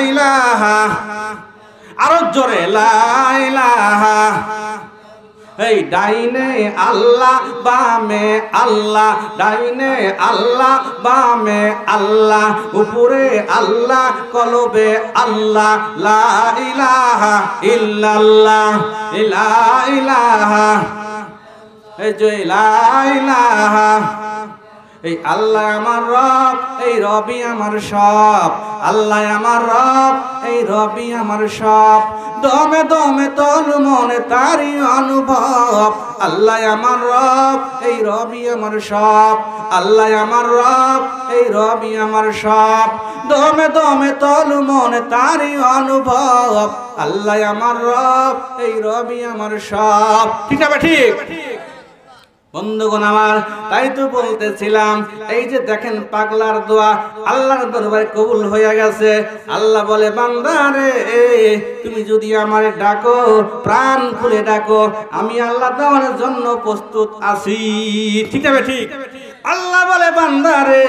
ইলাহা, আরো জোরে লা ইলাহা। এই ডাইনে আল্লাহ বামে আল্লাহ, ডাইনে আল্লাহ বামে আল্লাহ, উপরে আল্লাহ কলবে আল্লাহ, লা ইলাহা ইল্লাল্লাহ লা ইলাহা, এই যে লা ইলাহা। এই আল্লাহ আমার রব, এই রবি আমার সব, আল্লাহ আমার রব, এই রবি আমার সব, দমে দমে তন মনে তারি অনুভব। আল্লাহ আমার রব, এই রবি আমার সব, আল্লাহ আমার রব, এই রবি আমার সব, দমে দমে তন মনে তারি অনুভব। আল্লাহ আমার রব, এই রবি আমার সব। ঠিক আছে, ঠিক বন্ধুগণ আমার, তাই তো বলতেছিলাম এই যে দেখেন পাগলার দোয়া আল্লাহর দরবারে কবুল হয়ে গেছে। আল্লাহ বলে বান্দা রে তুমি যদি আমারে ডাকো, প্রাণ খুলে ডাকো, আমি আল্লাহ দেওয়ার জন্য প্রস্তুত আছি। ঠিক আছে, ঠিক। আল্লাহ বলে বান্দা রে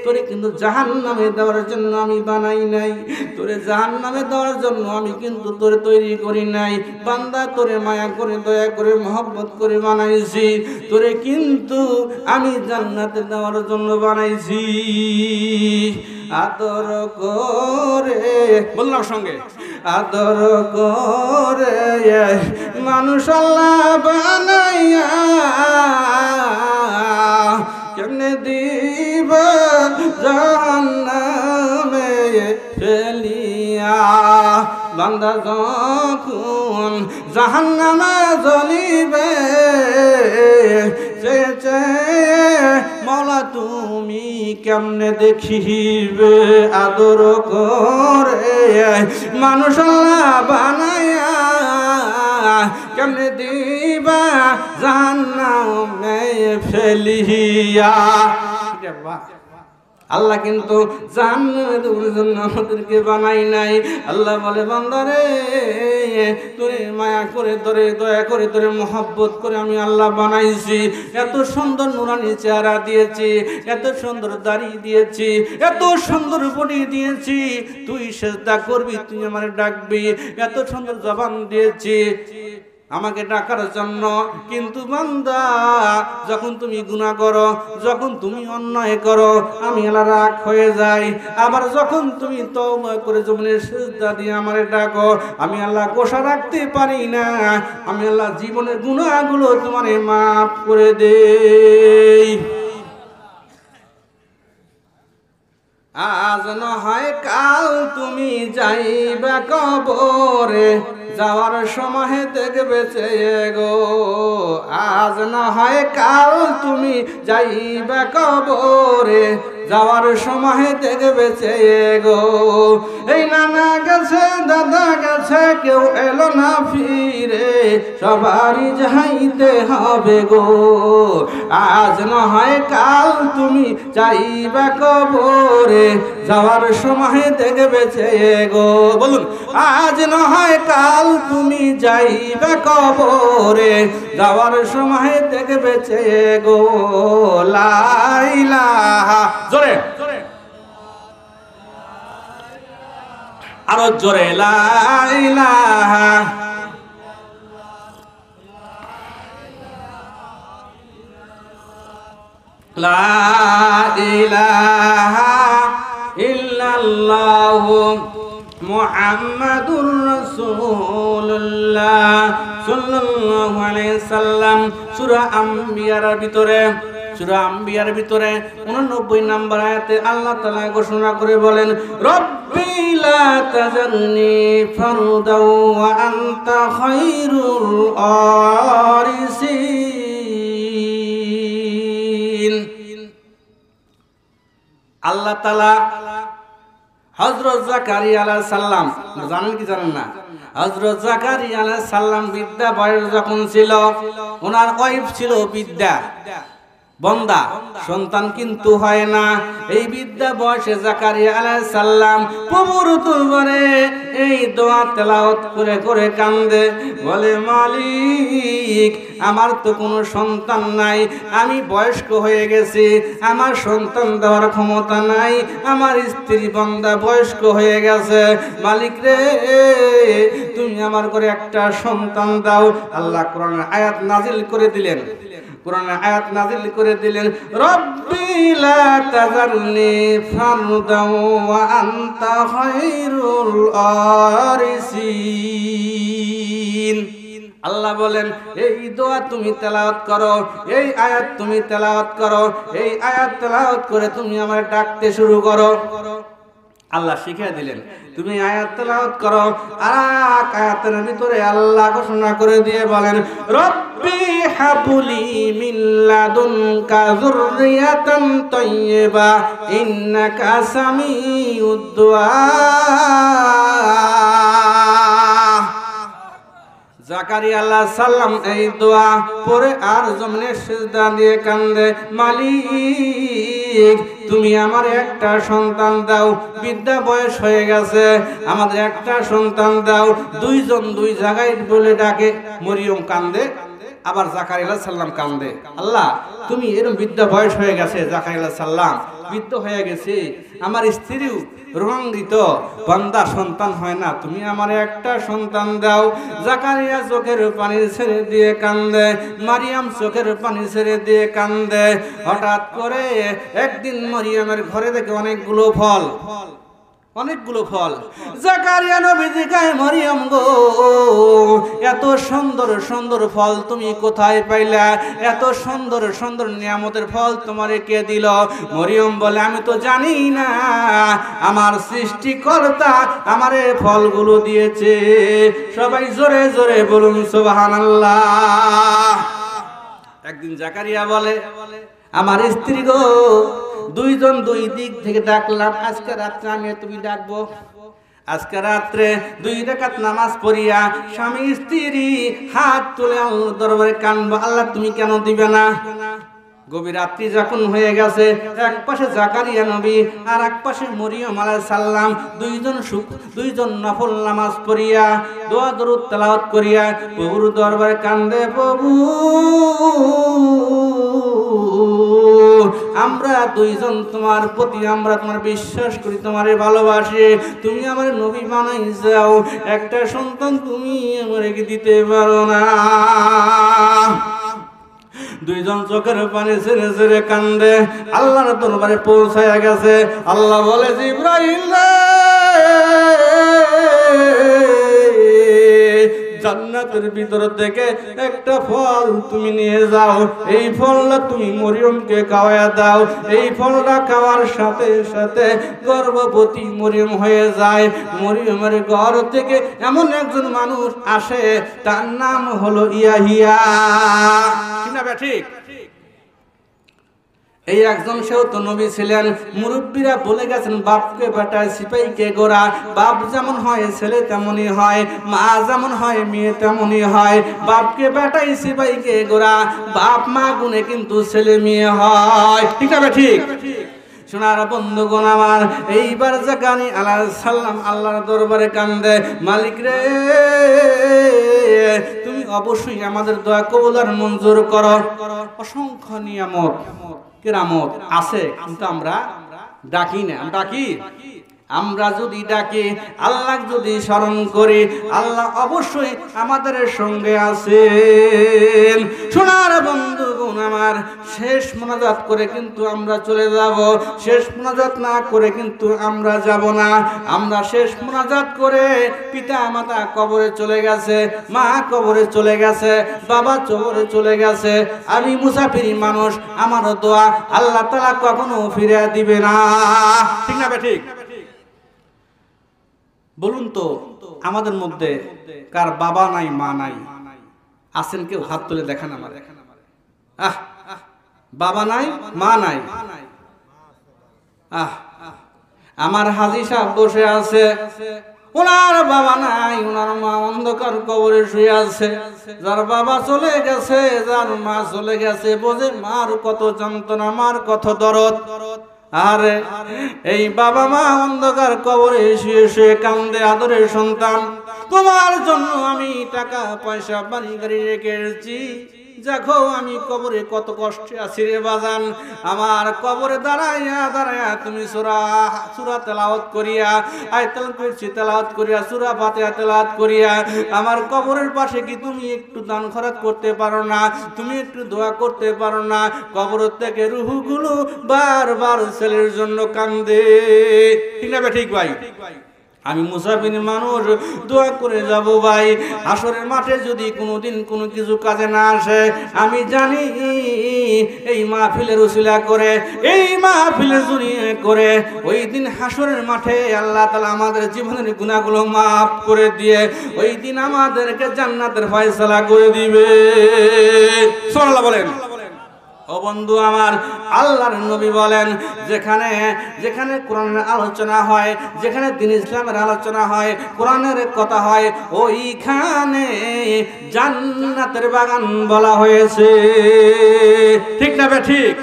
তোরে কিন্তু জাহান্নামে দেওয়ার জন্য আমি বানাই নাই, তোরে জাহান্নামে দেওয়ার জন্য আমি কিন্তু তোরে তৈরি করি নাই। বান্দা তোরে মায়া করে দয়া করে মহব্বত করে বানাইছি, তোরে কিন্তু আমি জান্নাতে দেওয়ার জন্য বানাইছি। আদর করে বললাম সঙ্গে, আদর করে মানুষ আল্লাহ বানাইয়া কেমনে দিব জাহান্নামে ফেলিয়া। বান্দা যখন জাহান্নামে জ্বলিবে চেয়ে মওলা তুমি কেমনে দেখিবে। আদর করে মানুষ আল্লাহ বানায়া কেমনে দিবা জাহান্নামে ফেলিয়া। আল্লাহ কিন্তু জাহান্নামে দেওয়ার জন্য আমাদেরকে বানাই নাই। আল্লাহ বলে বান্দারে তোরে মায়া করে তোরে দয়া করে তোরে মহব্বত করে আমি আল্লাহ বানাইছি। এত সুন্দর নুরানি চেহারা দিয়েছি, এত সুন্দর দাড়ি দিয়েছি, এত সুন্দর বডি দিয়েছি, তুই সেজদা করবি, তুই আমারে ডাকবি, এত সুন্দর জবান দিয়েছি আমাকে ডাকার জন্য। কিন্তু বান্দা যখন তুমি গুনাহ করো, যখন তুমি অন্যায় করো, আমি আল্লাহ রাগ হয়ে যাই। আবার যখন তুমি তওবা করে জমিনের সিজদা দিয়ে আমারে ডাকো, আমি আল্লাহ গোসা রাখতে পারি না, আমি আল্লাহ জীবনের গুনাহগুলো তোমারে মাফ করে দেই। আজ নয় কাল তুমি যাইবা কবরে, যাওয়ার সময় দেখবে চেয়ে গো। আজ নয় কাল তুমি যাইবা কবরে, যাওয়ার সময় দেখবে চেয়ে গো। এই নানা গেছে দাদা গেছে কেউ এলো না ফিরে, সবারই যাইতে হবে গো। আজ নয় কাল তুমি যাইবা কবরে, যাওয়ার সময় দেখবে চেয়ে গো। বলুন আজ নয় কাল তুমি যাইবা কবরে, যাওয়ার সময় দেখবে চেয়ে গো। লা ইলাহা, জোরে আরো জোরে লা ইলাহা লা ইলাহা ইল্লাল্লাহু মুহাম্মাদুর রাসূলুল্লাহ সাল্লাল্লাহু আলাইহি সাল্লাম। সূরা আম্বিয়ার ভিতরে, সূরা আম্বিয়ার ভিতরে 89 নম্বর আয়াতে আল্লাহ তাআলা ঘোষণা করে বলেন রব্বি لا تذرني فردا وأنت خير الوارثين আল্লাহ তাআলা হযরত জাকারিয়া আলাইহিস সালাম জানেন কি জানেন না হযরত জাকারিয়া আলাইহিস সালাম বিদ্যা বয়স যখন ছিল ওনার ওয়াইফ ছিল বিদ্যা বন্দা সন্তান কিন্তু হয় না এই বিদ্যা বয়সে জাকারিয়া আলাইহিস সালাম প্রভুর দরবারে এই দোয়া তেলাওয়াত করে করে কান্দে বলে মালিক আমার তো কোনো সন্তান নাই আমি বয়স্ক হয়ে গেছি আমার সন্তান দেওয়ার ক্ষমতা নাই আমার স্ত্রী বন্দা বয়স্ক হয়ে গেছে মালিক রে তুমি আমার করে একটা সন্তান দাও আল্লাহ কোরআনের আয়াত নাজিল করে দিলেন কোরআনের আয়াত নাজিল করে দিলেন রব্বি লা তাযারনি ফারদাও ওয়া আনতা খায়রুল ওয়ারিসিন আল্লাহ বলেন এই দোয়া তুমি তেলাওয়াত করো এই আয়াত তুমি তেলাওয়াত করো এই আয়াত তেলাওয়াত করে তুমি আমার ডাকতে শুরু করো আল্লাহ শিখিয়ে দিলেন তুমি আয়াত তেলাওয়াত করো আর আয়াতের ভিতরে আল্লাহ ঘোষণা করে দিয়ে বলেন রব্বি হাবলি মিন লাদুনকা যুররিয়াতান তাইয়্যিবা ইন্নাকা সামিউদ দুআ জাকারিয়া আলাইহিস সালাম এই দোয়া পড়ে আর জমিনে সিজদা দিয়ে কান্দে মালিক তুমি আমার একটা সন্তান দাও বিদ্যা বয়স হয়ে গেছে আমাদের একটা সন্তান দাও দুইজন দুই জায়গায় বলে ডাকে মরিয়ম কান্দে আবার জাকারিয়া আলাইহিস সালাম কান্দে আল্লাহ তুমি এরকম বিদ্যা বয়স হয়ে গেছে জাকারিয়া আলাইহিস সালাম বৃদ্ধ হয়ে গেছে আমার স্ত্রীও রোগান্বিত বান্দা সন্তান হয় না তুমি আমার একটা সন্তান দাও জাকারিয়া চোখের পানি ছেড়ে দিয়ে কান্দে মারিয়াম চোখের পানি ছেড়ে দিয়ে কান্দে হঠাৎ করে একদিন মারিয়ামের ঘরে দেখে অনেকগুলো ফল জাকারিয়া নবীজি কয় মরিয়ম গো এত সুন্দর সুন্দর ফল তুমি কোথায় পাইলা এত সুন্দর সুন্দর নিয়ামতের ফল তোমারে কে দিল মরিয়ম বলে আমি তো জানি না আমার সৃষ্টিকর্তা আমারে ফলগুলো দিয়েছে সবাই জোরে জোরে বলুন সুবহানাল্লাহ একদিন জাকারিয়া বলে আমার স্ত্রী গো দুইজন দুই দিক থেকে ডাকলাম আজকে রাত্রে আমি তুমি ডাকবো আজকে রাত্রে 2 রাকাত নামাজ পড়িয়া স্বামী স্ত্রী হাত তুলে আল্লাহর দরবারে কানবো আল্লাহ তুমি কেন দিবে না গভীর রাত্রি যখন হয়ে গেছে এক পাশে জাকারিয়া নবী আর এক পাশে মরিয়ম আলাইহিস সালাম দুইজন নফল নামাজ পড়িয়া দোয়া দরুদ তেলাওয়াত করিয়া প্রভুর দরবারে কান্দে প্রভু আমরা দুইজন তোমার প্রতি আমরা তোমার বিশ্বাস করি তোমারে ভালোবাসি তুমি আমার নবী বানাইছাও একটা সন্তান তুমি আমাকে দিতে পারো না দুইজন চোখের পানি ছেড়ে ছেড়ে কান্দে আল্লাহর দরবারে পৌঁছায়া গেছে আল্লাহ বলে জিবরাইল জান্নাতের ভিতর থেকে একটা ফল তুমি নিয়ে যাও এই ফলটা তুমি মরিয়মকে খাওয়ায়া দাও এই ফলটা খাওয়ার সাথে সাথে গর্ভবতী মরিয়ম হয়ে যায় মরিয়মের ঘর থেকে এমন একজন মানুষ আসে তার নাম হলো ইয়াহিয়া ঠিক এই একজন সেও তো নবী ছিলেন মুরব্বীরা বলে গেছেন বাপকে বেটা সিপাহীকে গোরা বাপ যেমন হয় ছেলে তেমনই হয় মা যেমন হয় মেয়ে তেমনই হয় বাপকে বেটাই সিপাহীকে গোরা বাপ মা গুণে কিন্তু ছেলে মেয়ে হয় ঠিক আছে ঠিক সোনার বন্ধুগণ আমার এইবার জাকারিয়া আলাইহিস সালাম আল্লাহর দরবারে কান্দে মালিক রে তুমি অবশ্যই আমাদের দোয়া কবুল আর মঞ্জুর করো অসংখ্য নিয়ামত কেরামত আছে কিন্তু আমরা ডাকি না আমরা যদি ডাকি আল্লাহ যদি স্মরণ করি আল্লাহ অবশ্যই আমাদের সঙ্গে আছেন সোনার বন্ধুগণ আমার শেষ মোনাজাত করে কিন্তু আমরা চলে যাব শেষ মোনাজাত না করে কিন্তু আমরা যাব না আমরা শেষ মোনাজাত করে পিতা মাতা কবরে চলে গেছে মা কবরে চলে গেছে বাবা কবরে চলে গেছে আমি মুসাফিরি মানুষ আমার দোয়া আল্লাহ তাআলা কখনো ফিরিয়ে দিবে না ঠিক না ঠিক বলুন তো আমাদের মধ্যে কার বাবা নাই মা নাই? আছেন কেউ? হাত তুলে দেখান আমার। বাবা নাই মা নাই। আমার হাজী সাহেব বসে আছে, ওনার বাবা নাই, ওনার মা অন্ধকার কবরে শুয়ে আছে। যার বাবা চলে গেছে, যার মা চলে গেছে, বোঝে মার কত যন্ত্রণা, মার কত দরদ। আরে এই বাবা মা অন্ধকার কবরে শুয়ে শুয়ে কান্দে, আদরের সন্তান তোমার জন্য আমি টাকা পয়সা বাড়ি গাড়ি রেখে এসেছি, দেখো আমি কবরে কত কষ্টে আছি রে বাজান। আমার কবরে দাঁড়াইয়া দাঁড়াইয়া তুমি সূরা তেলাওয়াত করিয়া, আয়াতুল কুরসি তেলাওয়াত করিয়া, সূরা ফাতিহা তেলাওয়াত করিয়া আমার কবরের পাশে কি তুমি একটু দান খরচ করতে পারো না? তুমি একটু দোয়া করতে পারো না? কবর থেকে রূহগুলো বারবার ছেলের জন্য কান্দে, ঠিক না ঠিক ভাই? আমি মুসাফির মানুষ, দোয়া করে যাব ভাই। হাসরের মাঠে যদি কোনোদিন কোনো কিছু কাজে না আসে, আমি জানি এই মাহফিলের উসিলা করে, এই মাহফিলের জড়িয়ে করে ওই দিন হাসরের মাঠে আল্লাহ তাআলা আমাদের জীবনের গুনাহগুলো মাফ করে দিয়ে ওই দিন আমাদেরকে জান্নাতের ফয়সালা করে দিবে। সুবহানাল্লাহ বলেন। ও বন্ধু আমার, আল্লাহর নবী বলেন, যেখানে যেখানে কোরআনের আলোচনা হয়, যেখানে দ্বীন ইসলামের আলোচনা হয়, কোরআনের কথা হয়, ওইখানে জান্নাতের বাগান বলা হয়েছে, ঠিক না ঠিক?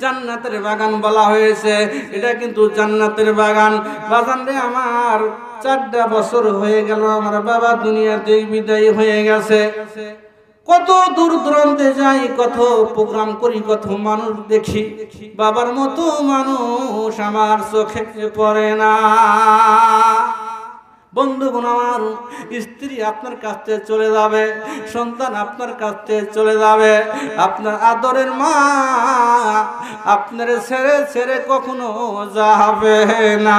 জান্নাতের বাগান বলা হয়েছে, এটা কিন্তু জান্নাতের বাগান। বাগান রে আমার 4টা বছর হয়ে গেল, আমার বাবা দুনিয়াতে বিদায় হয়ে গেছে। কত দূর দূরান্তে যাই, কত প্রোগ্রাম করি, কত মানুষ দেখি, বাবার মতো মানুষ আমার চোখে পড়ে না। বন্ধুগণ আমার, স্ত্রী আপনার কাছ থেকে চলে যাবে, সন্তান আপনার কাছ থেকে চলে যাবে, আপনার আদরের মা আপনার ছেড়ে ছেড়ে কখনো যাবে না।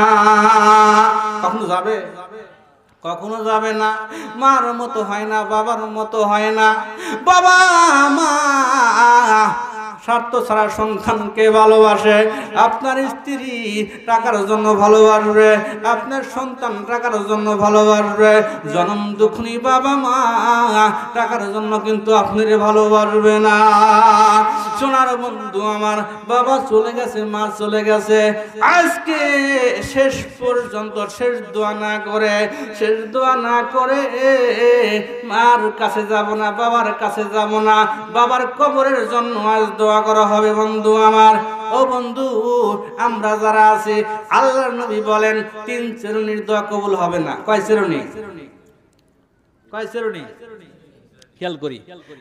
কখনো যাবে? কখনো যাবে না। মার মতো হয় না, বাবার মতো হয় না। বাবা মা স্বার্থ ছাড়া সন্তানকে ভালোবাসে। আপনার স্ত্রী টাকার জন্য ভালোবাসবে, আপনার সন্তান টাকার জন্য ভালোবাসবে। জনম দুঃখী বাবা মা টাকার জন্য কিন্তু আপনারে ভালোবাসবে না। সোনার বন্ধু আমার, বাবা চলে গেছে, মা চলে গেছে, আজকে শেষ পর্যন্ত শেষ দোয়া না করে, শেষ দোয়া না করে মার কাছে যাব না, বাবার কাছে যাব না, বাবার কবরের জন্য আজ দোয়া করা হবে। বন্ধু আমার, ও বন্ধু, আমরা যারা আছি, আল্লাহর নবী বলেন 3 শ্রেণীর দোয়া কবুল হবে না। কয় শ্রেণী? কয় শ্রেণী? খেয়াল করি,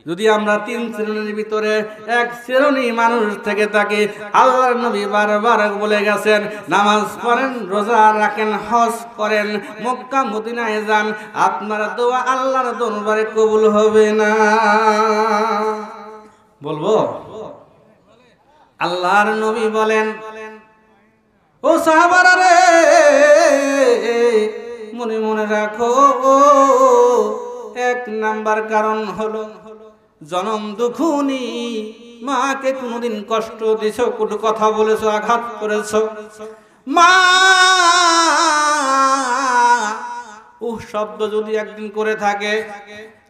যদি আমরা 3 শ্রেণীর ভিতরে 1 শ্রেণী মানুষ থেকে থাকি, আল্লাহর নবী বারবার বলে গেছেন, নামাজ পড়েন, রোজা রাখেন, হজ করেন, মক্কা মদিনায় যান, আপনার দোয়া আল্লাহর দরবারে কবুল হবে না। বলবো? আল্লাহর নবী বলেন, ও সাহাবারা রে, মনে মনে রাখো, 1 নাম্বার কারণ হলো জনম দুঃখুনি। মাকে কোনোদিন কষ্ট দিছো, কোনো কথা বলেছো, আঘাত করেছো, মা শব্দ যদি একদিন করে থাকে,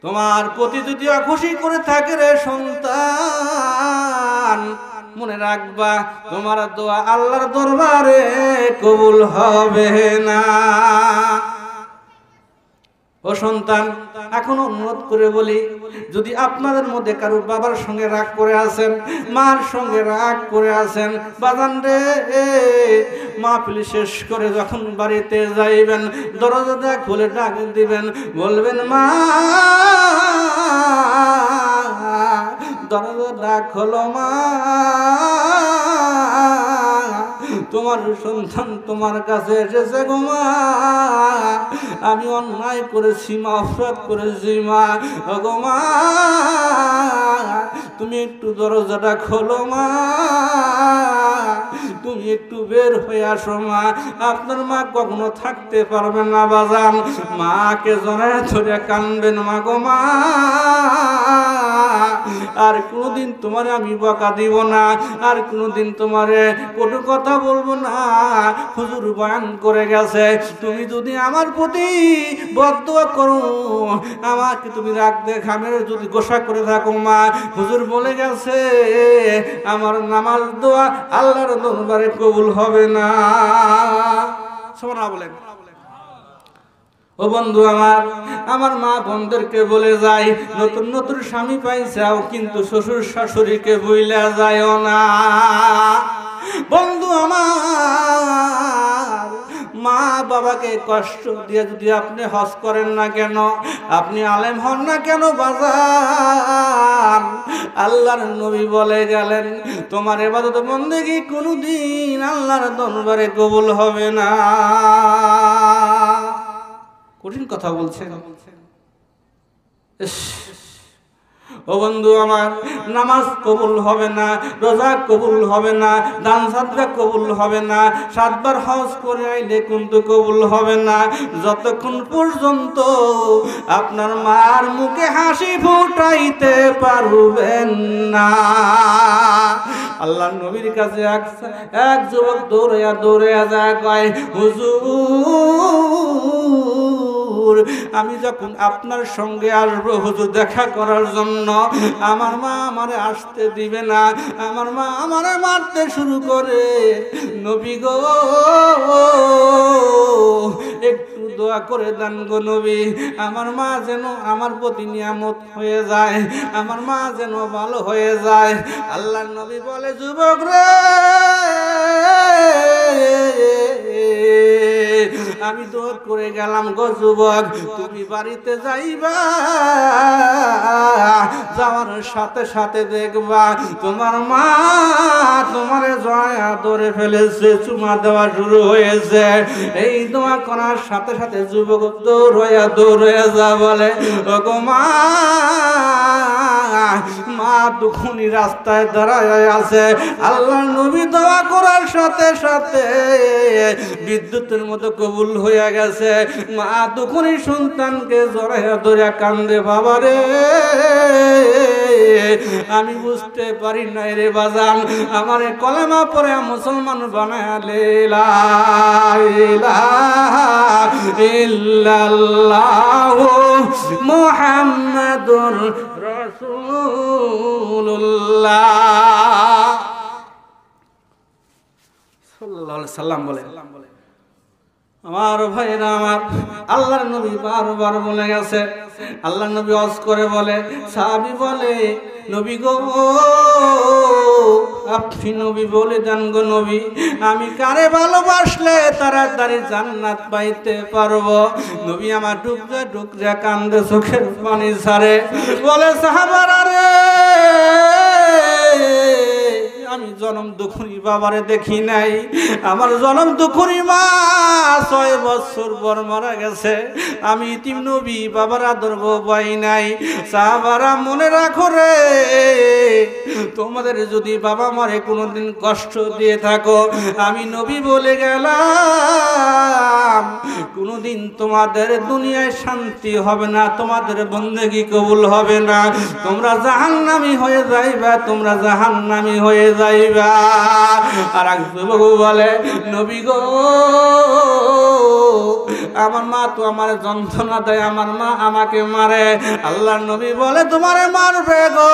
তোমার প্রতি যদি অখুশি করে থাকে রে সন্তান, মনে রাখবা তোমার দোয়া আল্লাহর দরবারে কবুল হবে না। ও সন্তান, এখন অনুরোধ করে বলি, যদি আপনাদের মধ্যে কারো বাবার সঙ্গে রাগ করে আছেন, মার সঙ্গে রাগ করে আছেন, বাজান রে, মাহফিল শেষ করে যখন বাড়িতে যাইবেন, দরজাটা খুলে ডাক দিবেন, বলবেন, মা দরজাটা খোলো মা, তোমার সন্তান তোমার কাছে এসেছে গো মা, আমি অন্যায় করেছি মা, অপরাধ করেছি মা, গো মা তুমি একটু দরজাটা খোলো মা, তুমি একটু বের হয়ে আসো মা। আপনার মা কখনো থাকতে পারবে না বাজান, মাকে জড়ায় ধরে কানবেন, মা গো মা আর কোনোদিন তোমারে আমি বকা দিব না, আর কোনোদিন তোমারে কোনো কথা বলবো না। হুজুর বয়ান করে গেছে, তুমি যদি আমার প্রতি বদদোয়া করো, আমাকে তুমি রাগ দেখামের যদি গোসা করে থাকো মা, হুজুর বলে গেছে আমার নামাজ দোয়া আল্লাহর দরবারে কবুল হবে না। সুবহানাল্লাহ বলেন। ও বন্ধু আমার মা বোনদেরকে বলে যাই, নতুন নতুন স্বামী পাইছাও কিন্তু শ্বশুর শাশুড়িকে বইলা যায়ও না। বন্ধু আমার, মা বাবাকে কষ্ট দিয়ে যদি আপনি হজ করেন না কেন, আপনি আলেম হন না কেন বাজান, আল্লাহর নবী বলে গেলেন তোমার ইবাদত বন্দেগী কোনদিন আল্লাহর দরবারে কবুল হবে না। কঠিন কথা বলছেন। ও বন্ধু আমার, নামাজ কবুল হবে না, রোজা কবুল হবে না, দান সাদকা কবুল হবে না, 7 বার হজ করে আইলে কিন্তু কবুল হবে না যতক্ষণ পর্যন্ত আপনার মার মুখে হাসি ফুটাইতে পারবেন না। আল্লাহর নবীর কাছে এক যুবক দৌড়াইয়া যায়, কয় হুজুর আমি যখন আপনার সঙ্গে আসবো হুজুর দেখা করার জন্য, আমার মা আমারে আসতে দিবে না, আমার মা আমারে মারতে শুরু করে। নবী গো একটু দোয়া করে দেন গো নবী, আমার মা যেন আমার প্রতি নিয়ামত হয়ে যায়, আমার মা যেন ভালো হয়ে যায়। আল্লাহর নবী বলে যুবক রে, আমি দোয়া করে গেলাম গো যুবক, তুমি বাড়িতে যাইবা, যাওয়ার সাথে সাথে দেখবা তোমার মা তোমারে জয়া ধরে ফেলেছে, চুমা দেওয়া শুরু হয়েছে। এই দোয়া করার সাথে সাথে যুবক দৌড়াইয়া যা বলে ওগো মা, মা দুখুনি রাস্তায় দাঁড়ায় আছে। আল্লাহর নবী দোয়া করার সাথে সাথে বিদ্যুতের মতো কবুল হয়ে গেছে। মা দুখুনি সন্তানকে জড়াইয়া ধরে কান্দে, বাবারে আমি বুঝতে পারি নাই রে বাজান, আমারে কলেমা পড়ে মুসলমান বানালে লা ইলাহা ইল্লাল্লাহু মুহাম্মাদুর রাসূলুল্লাহ সাল্লাল্লাহু আলাইহি সাল্লাম বলে। আমার ভাইরা আমার, আল্লাহর নবী বারবার বলে গেছে, আল্লাহর নবী ওয়াজ করে বলে, সাহাবী বলে নবী গো আপনি নবী বলে দেন গো নবী, আমি কারে ভালোবাসলে তাড়াতাড়ি জান্নাত পাইতে পারবো। নবী আমার ডুকরা কান্দে, চোখের পানি ছাড়ে, বলে সাহাবারা রে, আমি জনম দুখুনি বাবারে দেখি নাই, আমার জনম দুখুনি মা 6 বছর পর মারা গেছে, আমি ইতিম নবী বাবার আদর পাই নাই। সাহাবারা মনে রাখো রে, তোমাদের যদি বাবা মারে কোনোদিন কষ্ট দিয়ে থাকো, আমি নবী বলে গেলাম কোনোদিন তোমাদের দুনিয়ায় শান্তি হবে না, তোমাদের বন্দেগী কবুল হবে না, তোমরা জাহান্নামী হয়ে যাইবা, তোমরা জাহান্নামী হয়ে যাইবা। আর এক যুবক বলে নবী গো আমার মা তো আমার যন্ত্রণা দেয়, আমার মা আমাকে মারে। আল্লাহর নবী বলে তোমারে মারবে গো,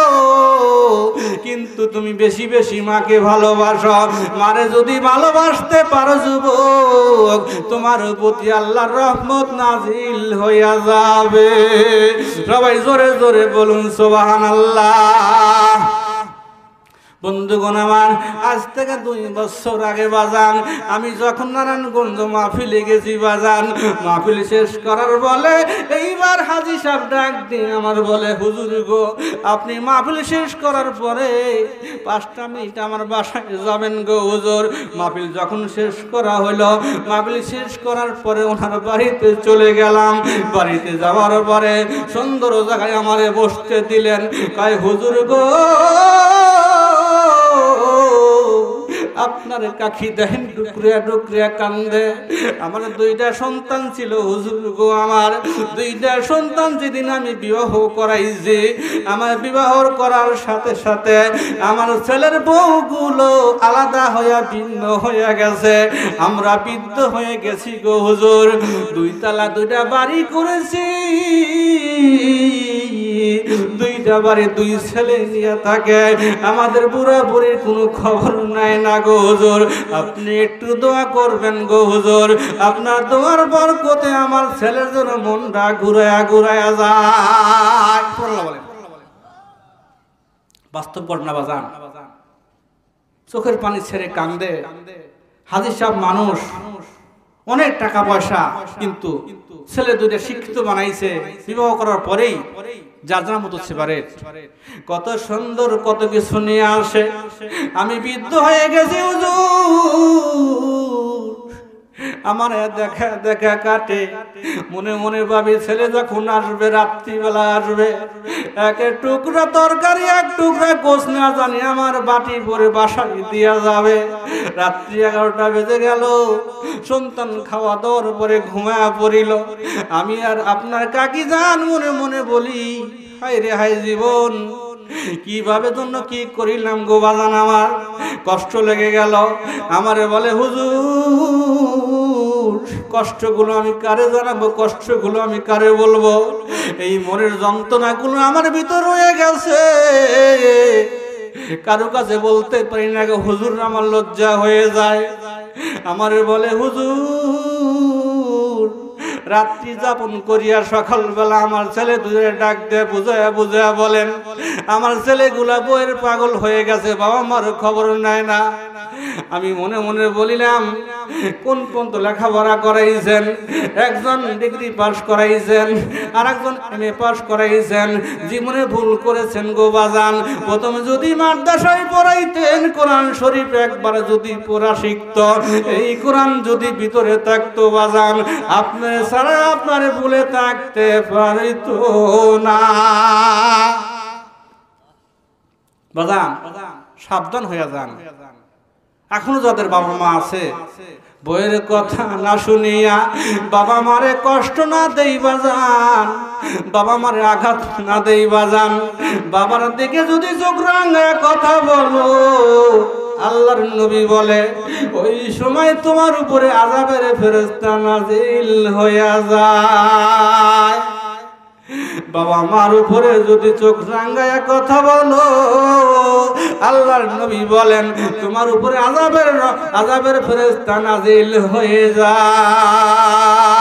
কিন্তু তুমি বেশি বেশি মাকে ভালোবাসো, মারে যদি ভালোবাসতে পারো যুবক, তোমার প্রতি আল্লাহর রহমত নাজিল হইয়া যাবে। সবাই জোরে জোরে বলুন সুবহানাল্লাহ। বন্ধুগণ আমার, আজ থেকে 2 বছর আগে বাজান, আমি যখন নারায়ণগঞ্জ মাহফিলে গেছি বাজান, মাহফিল শেষ করার বলে এইবার হাজী সাহেব ডাক দিয়ে আমার বলে হুজুর গো আপনি মাহফিল শেষ করার পরে 5টা মিনিট আমার বাসায় যাবেন গো হুজুর। মাহফিল যখন শেষ করা হলো, মাহফিল শেষ করার পরে ওনার বাড়িতে চলে গেলাম। বাড়িতে যাওয়ার পরে সুন্দর জায়গায় আমারে বসতে দিলেন, কয় হুজুর গো আপনার কাকি দেখেন ডুকরিয়া ডুকরিয়া কান্দে। আমার দুইটা সন্তান ছিল হুজুর গো, আমার দুইটা সন্তান যেদিন আমি বিবাহ করাইছি, আমার বিবাহ করার সাথে সাথে আমার ছেলের বউগুলো আলাদা হইয়া ভিন্ন হইয়া গেছে, আমরা বিদ্ধ হয়ে গেছি গো হুজুর। দুই তালা দুইটা বাড়ি করেছি, দুইটা বাড়ি দুই ছেলে নিয়ে থাকে, আমাদের বুড়া বুড়ির কোনো খবর নাই না গো হুজুর। আপনি একটু দোয়া করবেন গো হুজুর, আপনার দোয়ার বরকতে আমার ছেলের জন্য মনটা ঘুরায়া ঘুরায়া যায়। বাস্তব ঘটনা বাজান, চোখের পানি ছেড়ে কান্দে। হাজী সাহেব মানুষ, অনেক টাকা পয়সা, কিন্তু ছেলে দুইটা শিক্ষিত বানাইছে, বিবাহ করার পরেই যার যার মতো সেপারেট। কত সুন্দর কত কিছু নিয়ে আসে, আমি বিদ্ধ হয়ে গেছি হুজুর। আমার দেখা দেখা কাটে, মনে মনে ভাবি ছেলে যখন আসবে, রাত্রিবেলা আসবে, এক টুকরা তরকারি এক টুকরা গোছ না জানি আমার বাটি ভরে বাসায় দিয়া যাবে। রাত্রি 11টা বেজে গেল, সন্তান খাওয়া দাওয়ার পরে ঘুমায়া পড়িল। আমি আর আপনার কাকি যান মনে মনে বলি, হায় রে হায় জীবন, কিভাবে জন্য কি করিলাম গো বাজান, আমার কষ্ট লেগে গেল। আমারে বলে হুজুর, কষ্টগুলো আমি কারে জানাবো, কষ্টগুলো আমি কারে বলবো, এই মনের যন্ত্রণাগুলো আমার ভিতর রয়ে গেছে, কারো কাছে বলতে পারি না গো হুজুর, আমার লজ্জা হয়ে যায়। আমারে বলে হুজুর, রাত্রি যাপন করিয়া সকালবেলা আমার ছেলে দুজনে ডাক দিয়ে বুঝায়া বুঝায়া বলেন, আমার ছেলেগুলা বইয়ের পাগল হয়ে গেছে, বাবা মার খবর নাই না। আমি মনে মনে বলিলাম, কোন পর্যন্ত লেখাপড়া করাইছেন? একজন ডিগ্রি পাস করাইছেন, আর একজন MA পাস করাইছেন, জীবনে ভুল করেছেন গো বাজান। প্রথমে যদি মাদ্রাসায় পড়াইতেন, কোরআন শরীফ একবার যদি পড়া শিখত, এই কোরআন যদি ভিতরে থাকতো বাজান, আপনার ছাড়া আপনার ভুলে থাকতে পারিত না। বাজান সাবধান হইয়া যান। এখনো যাদের বাবা মা আছে, বইয়ের কথা না শুনিয়া বাবা মারে কষ্ট না দেই বাজান, বাবা মারে আঘাত না দেই বাজান। বাবার দিকে যদি চোখ রাঙায় কথা বলো, আল্লাহর নবী বলে ওই সময় তোমার উপরে আযাবের ফেরেশতা নাজিল হইয়া যায়। বাবা মার উপরে যদি চোখ রাঙায়া কথা বলো, আল্লাহর নবী বলেন তোমার উপরে আযাবের ফেরেশতা নাজিল হয়ে যায়।